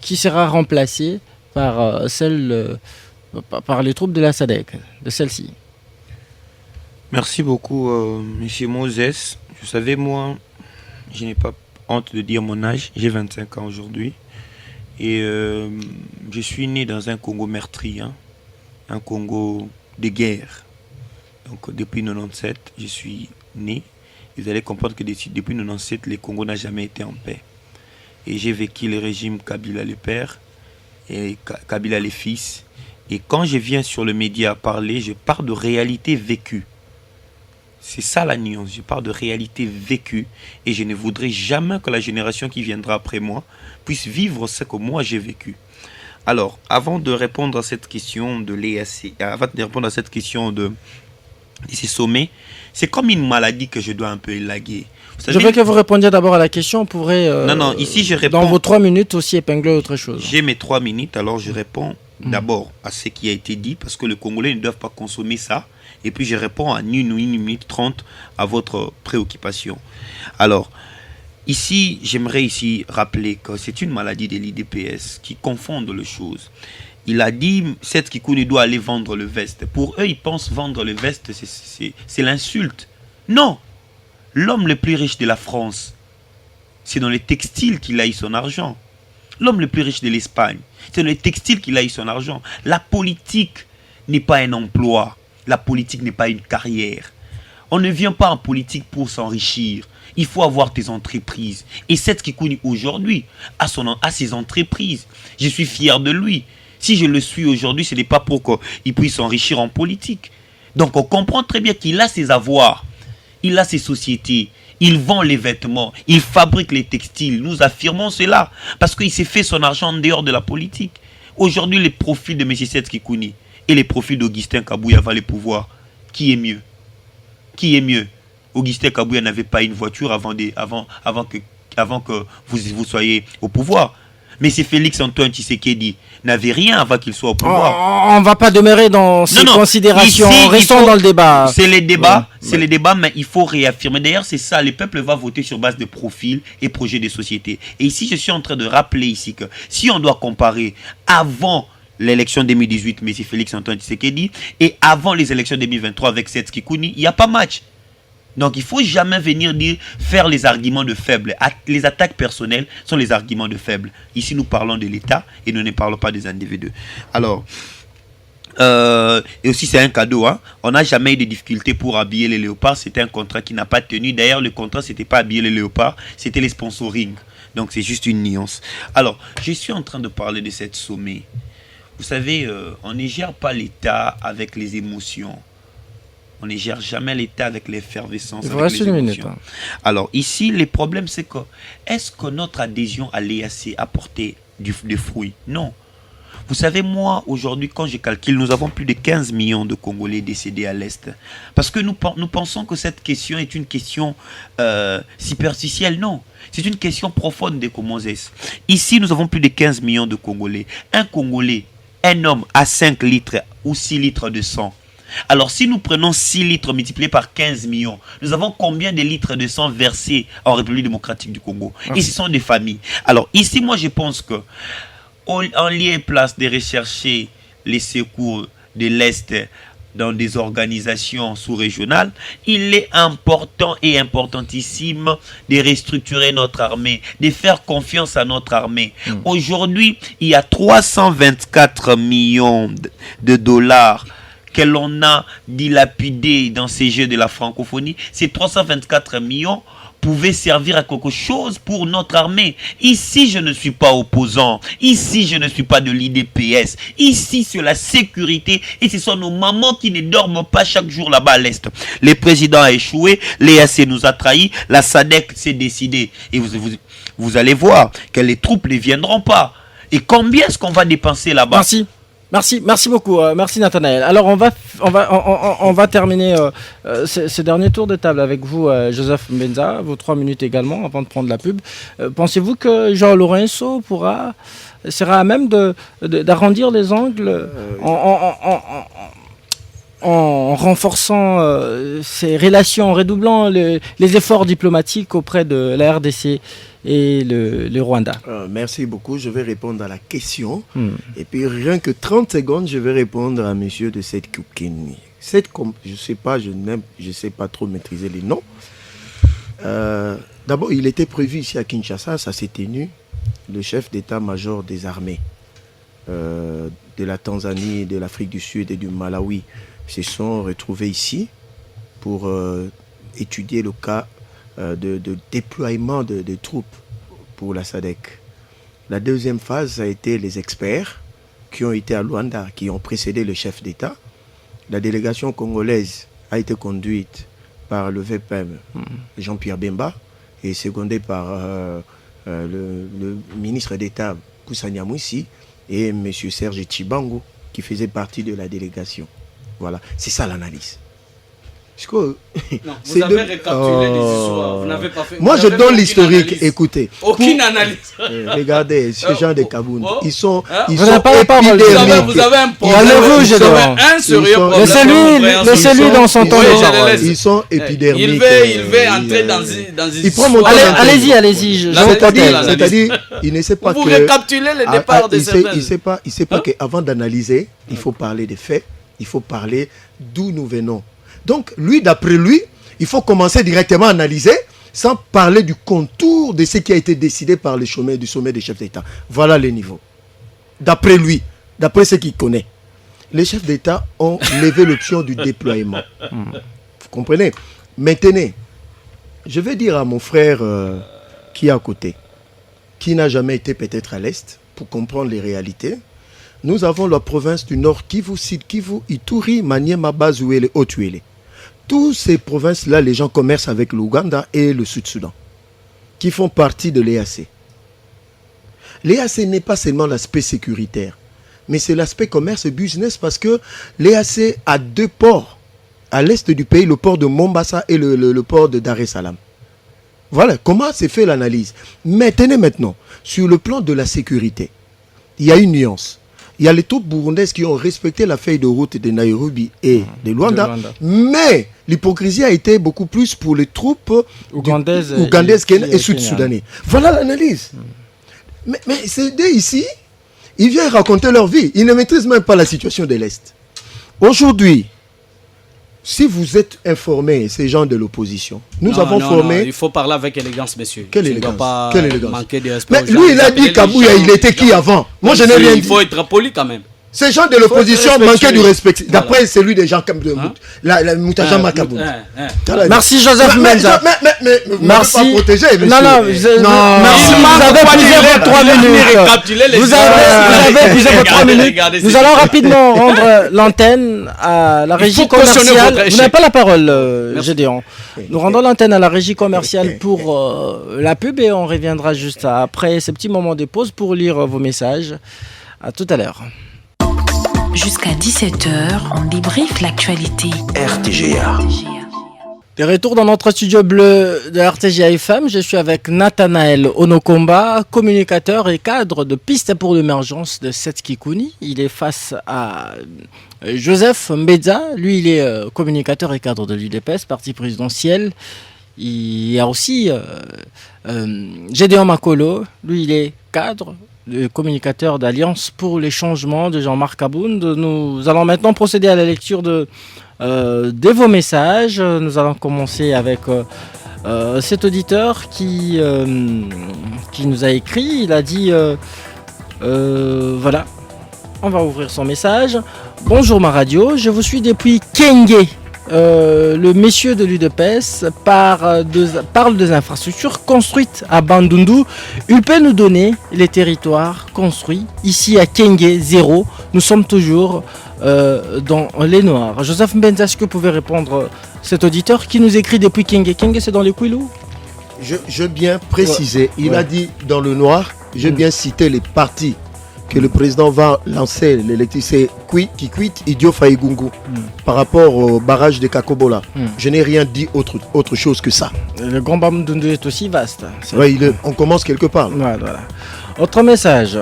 qui sera remplacée par par les troupes de la SADC, de celle-ci? Merci beaucoup, monsieur Moses. Vous savez, moi, je n'ai pas honte de dire mon âge. J'ai 25 ans aujourd'hui. Et je suis né dans un Congo meurtri, un Congo de guerre. Donc, depuis 97, je suis né. Vous allez comprendre que depuis 97, le Congo n'a jamais été en paix. Et j'ai vécu le régime Kabila le père et Kabila les fils. Et quand je viens sur le média parler, je parle de réalité vécue. C'est ça la nuance, je parle de réalité vécue. Et je ne voudrais jamais que la génération qui viendra après moi puisse vivre ce que moi j'ai vécu. Alors, avant de répondre à cette question de l'EAC, avant de répondre à cette question de ces sommets, c'est comme une maladie que je dois un peu élaguer. Je veux que vous répondiez d'abord à la question. On pourrait, non, ici je réponds. Dans vos 3 minutes aussi épingler autre chose. J'ai mes 3 minutes, alors je réponds d'abord à ce qui a été dit, parce que les Congolais ne doivent pas consommer ça. Et puis je réponds à 1 minute 30 à votre préoccupation. Alors, ici, j'aimerais rappeler que c'est une maladie de l'IDPS qui confondent les choses. Il a dit, Seth Kikouni doit aller vendre le veste. Pour eux, ils pensent vendre le veste, c'est l'insulte. Non. L'homme le plus riche de la France, c'est dans les textiles qu'il a eu son argent. l'homme le plus riche de l'Espagne. C'est le textile qu'il a eu son argent. La politique n'est pas un emploi. La politique n'est pas une carrière. On ne vient pas en politique pour s'enrichir. Il faut avoir tes entreprises. Et Seth Kikouni aujourd'hui a ses entreprises. Je suis fier de lui. Si je le suis aujourd'hui, ce n'est pas pour qu'il puisse s'enrichir en politique. Donc on comprend très bien qu'il a ses avoirs. Il a ses sociétés. Il vend les vêtements. Il fabrique les textiles. Nous affirmons cela. Parce qu'il s'est fait son argent en dehors de la politique. Aujourd'hui, les profils de M. Seth Kikouni et les profils d'Augustin Kabouya avaient le pouvoir. Qui est mieux? Qui est mieux? Augustin Kabouya n'avait pas une voiture avant que vous soyez au pouvoir. Mais c'est Félix-Antoine Tshisekedi n'avait rien avant qu'il soit au pouvoir. On ne va pas demeurer dans ces considérations. Ici, restons dans le débat. C'est les débats, les débats, mais il faut réaffirmer. D'ailleurs, c'est ça, le peuple va voter sur base de profils et projets de société. Et ici, je suis en train de rappeler ici que si on doit comparer avant l'élection 2018, M. Félix-Antoine Tshisekedi, et avant les élections 2023 avec Seth Kikouni, il n'y a pas match. Donc il ne faut jamais venir faire les arguments de faibles. Les attaques personnelles sont les arguments de faibles. Ici nous parlons de l'État et nous ne parlons pas des individus. Alors, et aussi c'est un cadeau. Hein? On n'a jamais eu de difficulté pour habiller les léopards. C'était un contrat qui n'a pas tenu. D'ailleurs le contrat c'était pas habiller les léopards, c'était les sponsoring. Donc c'est juste une nuance. Alors, je suis en train de parler de cette sommet. Vous savez, on ne gère pas l'État avec les émotions. On ne gère jamais l'État avec l'effervescence. Il vous reste une minute. Hein. Alors ici, le problème c'est que est-ce que notre adhésion à l'EAC a porté des fruits? Non. Vous savez, moi, aujourd'hui, quand je calcule, nous avons plus de 15 millions de Congolais décédés à l'Est. Parce que nous pensons que cette question est une question superficielle. Non. C'est une question profonde des Comores. Ici, nous avons plus de 15 millions de Congolais. Un Congolais, un homme a 5 litres ou 6 litres de sang. Alors, si nous prenons 6 litres multipliés par 15 millions, nous avons combien de litres de sang versés en République démocratique du Congo? Et ce sont des familles. Alors, ici, moi, je pense que en lieu et place de rechercher les secours de l'Est dans des organisations sous-régionales, il est important et importantissime de restructurer notre armée, de faire confiance à notre armée. Aujourd'hui, il y a 324 millions de dollars que l'on a dilapidé dans ces jeux de la francophonie. Ces 324 millions pouvaient servir à quelque chose pour notre armée. Ici, je ne suis pas opposant. Ici, je ne suis pas de l'IDPS. Ici, c'est la sécurité et ce sont nos mamans qui ne dorment pas chaque jour là-bas à l'Est. Le président a échoué, l'EAC nous a trahis, la SADC s'est décidée. Et vous allez voir que les troupes ne viendront pas. Et combien est-ce qu'on va dépenser là-bas? Merci beaucoup, merci Nathanaël. Alors on va terminer ce dernier tour de table avec vous, Joseph Mbenza, vos 3 minutes également avant de prendre la pub. Pensez-vous que João Lourenço sera à même d'arrondir les angles en renforçant ses relations, en redoublant les efforts diplomatiques auprès de la RDC et le Rwanda? Merci beaucoup. Je vais répondre à la question. Et puis, rien que 30 secondes, je vais répondre à monsieur de Seth Kikouni. Je ne sais pas trop maîtriser les noms. D'abord, il était prévu ici à Kinshasa, ça s'est tenu. Le chef d'état-major des armées de la Tanzanie, de l'Afrique du Sud et du Malawi se sont retrouvés ici pour étudier le cas de déploiement de troupes pour la SADC. La deuxième phase, ça a été les experts qui ont été à Luanda, qui ont précédé le chef d'État. La délégation congolaise a été conduite par le VPM, Jean-Pierre Bemba, et secondée par le ministre d'État Koussania Moussi et M. Serge Chibango, qui faisait partie de la délégation. Voilà, c'est ça l'analyse. Non, vous avez récapitulé les histoires. Vous n'avez pas fait. Moi, je donne l'historique. Écoutez. Aucune analyse. Regardez, ces gens de Kaboun, ils sont épidermiques. Vous avez un problème. Vous avez un sérieux problème. Laissez-lui dans son temps. Ils sont épidermiques. Il veut entrer dans une histoire. Allez-y. C'est-à-dire, il ne sait pas que. Vous récapitulez le départ de ces Il ne sait pas qu'avant d'analyser, il faut parler des faits, il faut parler d'où nous venons. Donc, lui, d'après lui, il faut commencer directement à analyser sans parler du contour de ce qui a été décidé par le sommet des chefs d'État. Voilà les niveaux. D'après lui, d'après ce qu'il connaît, les chefs d'État ont levé l'option du déploiement. Vous comprenez? Maintenant, je vais dire à mon frère qui est à côté, qui n'a jamais été peut-être à l'Est, pour comprendre les réalités, nous avons la province du Nord, Kivu, Sud Kivu, Ituri, Maniema, Bazuele, Otuele. Toutes ces provinces-là, les gens commercent avec l'Ouganda et le Sud-Soudan, qui font partie de l'EAC. L'EAC n'est pas seulement l'aspect sécuritaire, mais c'est l'aspect commerce et business, parce que l'EAC a 2 ports à l'est du pays, le port de Mombasa et le port de Dar es Salaam. Voilà comment s'est fait l'analyse. Maintenant, sur le plan de la sécurité, il y a une nuance. Il y a les troupes burundaises qui ont respecté la feuille de route de Nairobi et de Luanda, mais l'hypocrisie a été beaucoup plus pour les troupes ougandaises et sud-soudanaises. Voilà l'analyse. Mais c'est ici, ils viennent raconter leur vie. Ils ne maîtrisent même pas la situation de l'Est. Aujourd'hui, si vous êtes informés, ces gens de l'opposition, nous avons formé... Non, il faut parler avec élégance, monsieur. Quelle élégance? Quelle élégance? Manquer de respect. Mais lui, il a dit qu'Abouya, il était qui avant? Moi, je n'ai rien dit. Il faut être poli quand même. Ces gens de l'opposition manquaient du respect. D'après celui des gens comme la Moutaja Makaboun. Merci Joseph Menza. Mais vous ne pas protéger, monsieur. Merci. Vous avez plusieurs vos 3 minutes. Vous avez plusieurs vos 3 minutes. Nous allons rapidement rendre l'antenne à la régie commerciale. Vous n'avez pas la parole, Gédéon. Nous rendons l'antenne à la régie commerciale pour la pub et on reviendra juste après ce petit moment de pause pour lire vos messages. À tout à l'heure. Jusqu'à 17h, on débriefe l'actualité. RTGA. De retour dans notre studio bleu de RTGA FM, je suis avec Nathanaël Onokomba, communicateur et cadre de Pistes pour l'émergence de Setskikouni. Il est face à Joseph Mbedza, lui il est communicateur et cadre de l'UDPS, parti présidentiel. Il y a aussi Gédéon Makolo, lui il est cadre, le communicateur d'Alliance pour les changements de Jean-Marc Abound. Nous allons maintenant procéder à la lecture de vos messages. Nous allons commencer avec cet auditeur qui nous a écrit. Il a dit voilà, on va ouvrir son message. Bonjour ma radio, je vous suis depuis Kenge. Le monsieur de l'UDPS parle des infrastructures construites à Bandundu. Il peut nous donner les territoires construits. Ici à Kenge, 0. Nous sommes toujours dans les noirs. Joseph Mbenza, est-ce que vous pouvez répondre cet auditeur qui nous écrit depuis Kenge? Kenge, c'est dans les Kouilou? Je bien préciser. Il a dit dans le noir. Je bien cité les partis que le président va lancer, l'électricité qui quitte Idio Faïgungu par rapport au barrage de Kakobola. Je n'ai rien dit autre chose que ça. Le Grand Bandundu est aussi vaste. Ouais, on commence quelque part. Voilà. Autre message.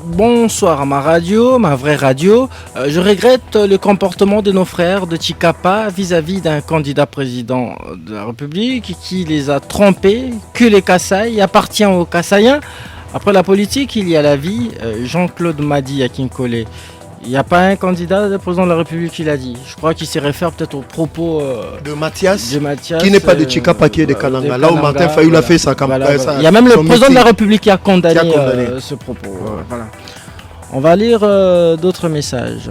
Bonsoir à ma radio, ma vraie radio. Je regrette le comportement de nos frères de Chikapa vis-à-vis d'un candidat président de la République qui les a trompés, que les Kasaï appartient aux Kasaïens. Après la politique, il y a la vie. Jean-Claude Madi à Kinkole. Il n'y a pas un candidat de président de la République qui l'a dit. Je crois qu'il s'est référé peut-être aux propos de Mathias, qui n'est pas de Chikapa, qui est de Kalanga. Là où Martin Fayulu a fait sa campagne. Il y a même le président de la République qui a condamné ce propos. Voilà. On va lire d'autres messages.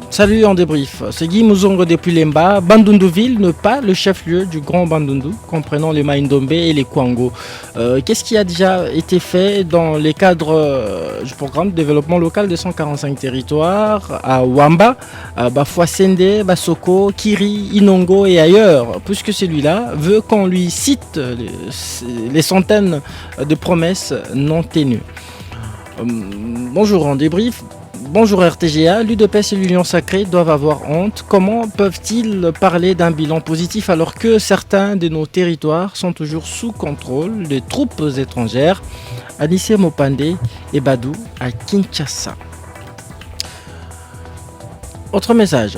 Salut en débrief. C'est Guy Mouzongo depuis Lemba. Bandunduville n'est pas le chef-lieu du Grand Bandundu, comprenant les Maïndombe et les Kwango. Qu'est-ce qui a déjà été fait dans les cadres du programme de développement local de 145 territoires à Wamba, à Bafouassende, Basoko, Kiri, Inongo et ailleurs, puisque celui-là veut qu'on lui cite les centaines de promesses non tenues. Bonjour en débrief. Bonjour RTGA, l'UDPS et l'Union Sacrée doivent avoir honte. Comment peuvent-ils parler d'un bilan positif alors que certains de nos territoires sont toujours sous contrôle des troupes étrangères? Anissé Mopande et Badou à Kinshasa. Autre message.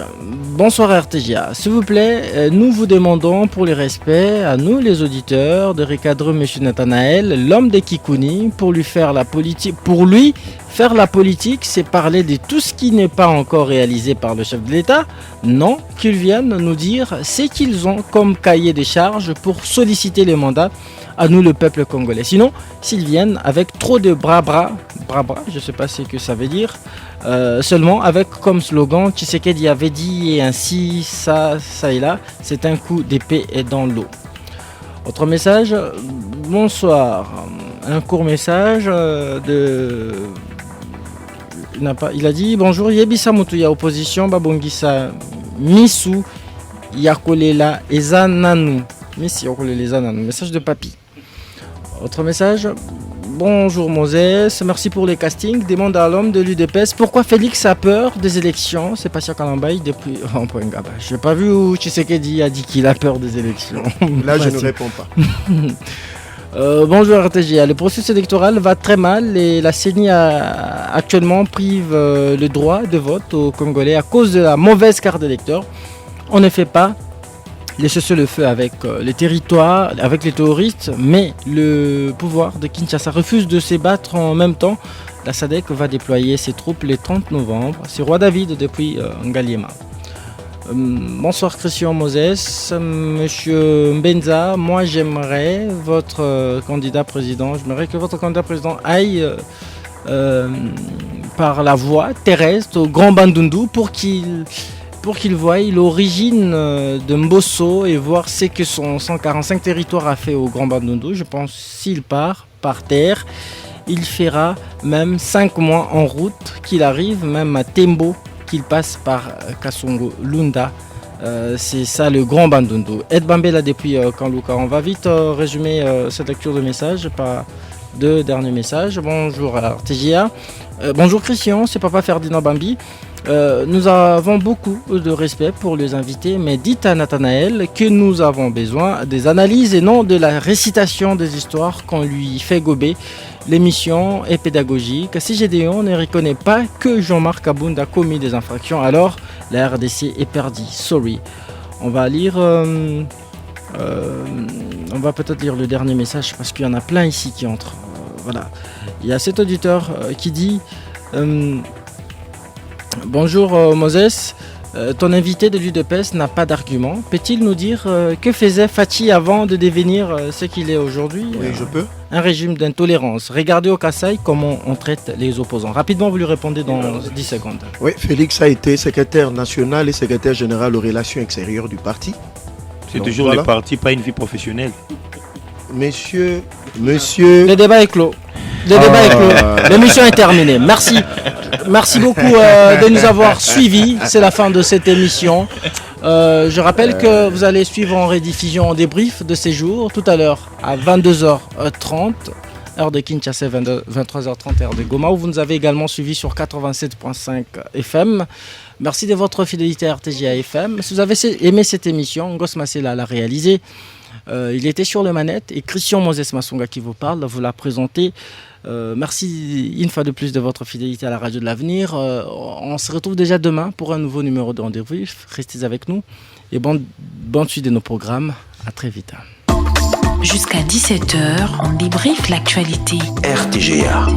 Bonsoir RTGA. S'il vous plaît, nous vous demandons pour le respect à nous les auditeurs de recadrer M. Nathanaël, l'homme de Kikouni, pour lui faire la politique. Pour lui, faire la politique, c'est parler de tout ce qui n'est pas encore réalisé par le chef de l'État. Non, qu'ils viennent nous dire ce qu'ils ont comme cahier des charges pour solliciter les mandats à nous le peuple congolais. Sinon, s'ils viennent avec trop de bras, je ne sais pas ce que ça veut dire, seulement avec comme slogan Tshisekedi avait dit et ainsi, ça et là, c'est un coup d'épée dans l'eau. Autre message, bonsoir. Un court message il a dit bonjour Yebisa Mutuya opposition Babongisa Misu Yakolela Ezananu. Message de papy. Autre message. Bonjour Moses, merci pour les castings. Demande à l'homme de l'UDPS pourquoi Félix a peur des élections. C'est Passia Kalambaï depuis. Je n'ai pas vu où Tshisekedi a dit qu'il a peur des élections. Là, je ne réponds pas. Bonjour RTGA. Le processus électoral va très mal et la CENI actuellement prive le droit de vote aux Congolais à cause de la mauvaise carte d'électeur. On ne fait pas les cessez-le-feu avec les territoires, avec les terroristes, mais le pouvoir de Kinshasa refuse de se battre en même temps. La SADC va déployer ses troupes le 30 novembre. C'est Roi David depuis Ngaliema. Bonsoir Christian Moses, Monsieur Mbenza, moi j'aimerais votre candidat président, j'aimerais que votre candidat président aille par la voie terrestre au Grand Bandundu pour qu'il voie l'origine de Mbosso et voir ce que son 145 territoires a fait au Grand Bandundu. Je pense s'il part par terre, il fera même 5 mois en route, qu'il arrive même à Tembo, qu'il passe par Kasongo Lunda. C'est ça le Grand Bandundu. Ed Bambela depuis Kanluka. On va vite résumer cette lecture de messages par 2 derniers messages. Bonjour à RTGA. Bonjour Christian, c'est Papa Ferdinand Bambi. Nous avons beaucoup de respect pour les invités, mais dites à Nathanaël que nous avons besoin des analyses et non de la récitation des histoires qu'on lui fait gober. L'émission est pédagogique. Si Gédéon ne reconnaît pas que Jean-Marc Abound a commis des infractions, alors la RDC est perdue. Sorry. On va lire... on va peut-être lire le dernier message parce qu'il y en a plein ici qui entrent. Voilà. Il y a cet auditeur qui dit... Bonjour Moses, ton invité de l'UDPS n'a pas d'argument. Peut-il nous dire que faisait Fachi avant de devenir ce qu'il est aujourd'hui? Oui, je peux. Un régime d'intolérance. Regardez au Kasaï comment on traite les opposants. Rapidement, vous lui répondez dans 10 secondes. Oui, Félix a été secrétaire national et secrétaire général aux relations extérieures du parti. C'est Donc, toujours voilà. le parti, pas une vie professionnelle. Monsieur... Le débat est clos. L'émission est terminée. Merci beaucoup de nous avoir suivis. C'est la fin de cette émission. Je rappelle que vous allez suivre en rediffusion en débrief de ces jours tout à l'heure à 22h30, heure de Kinshasa, 23h30, heure de Goma, où vous nous avez également suivi sur 87.5 FM. Merci de votre fidélité à RTGA FM. Si vous avez aimé cette émission, Ngos Masela l'a réalisée. Il était sur le manette et Christian Moses Masonga qui vous parle, vous l'a présenté. Merci une fois de plus de votre fidélité à la radio de l'avenir. On se retrouve déjà demain pour un nouveau numéro de rendez-vous. Restez avec nous et bonne suite de nos programmes. À très vite. Jusqu'à 17h, on débriefe l'actualité. RTGA.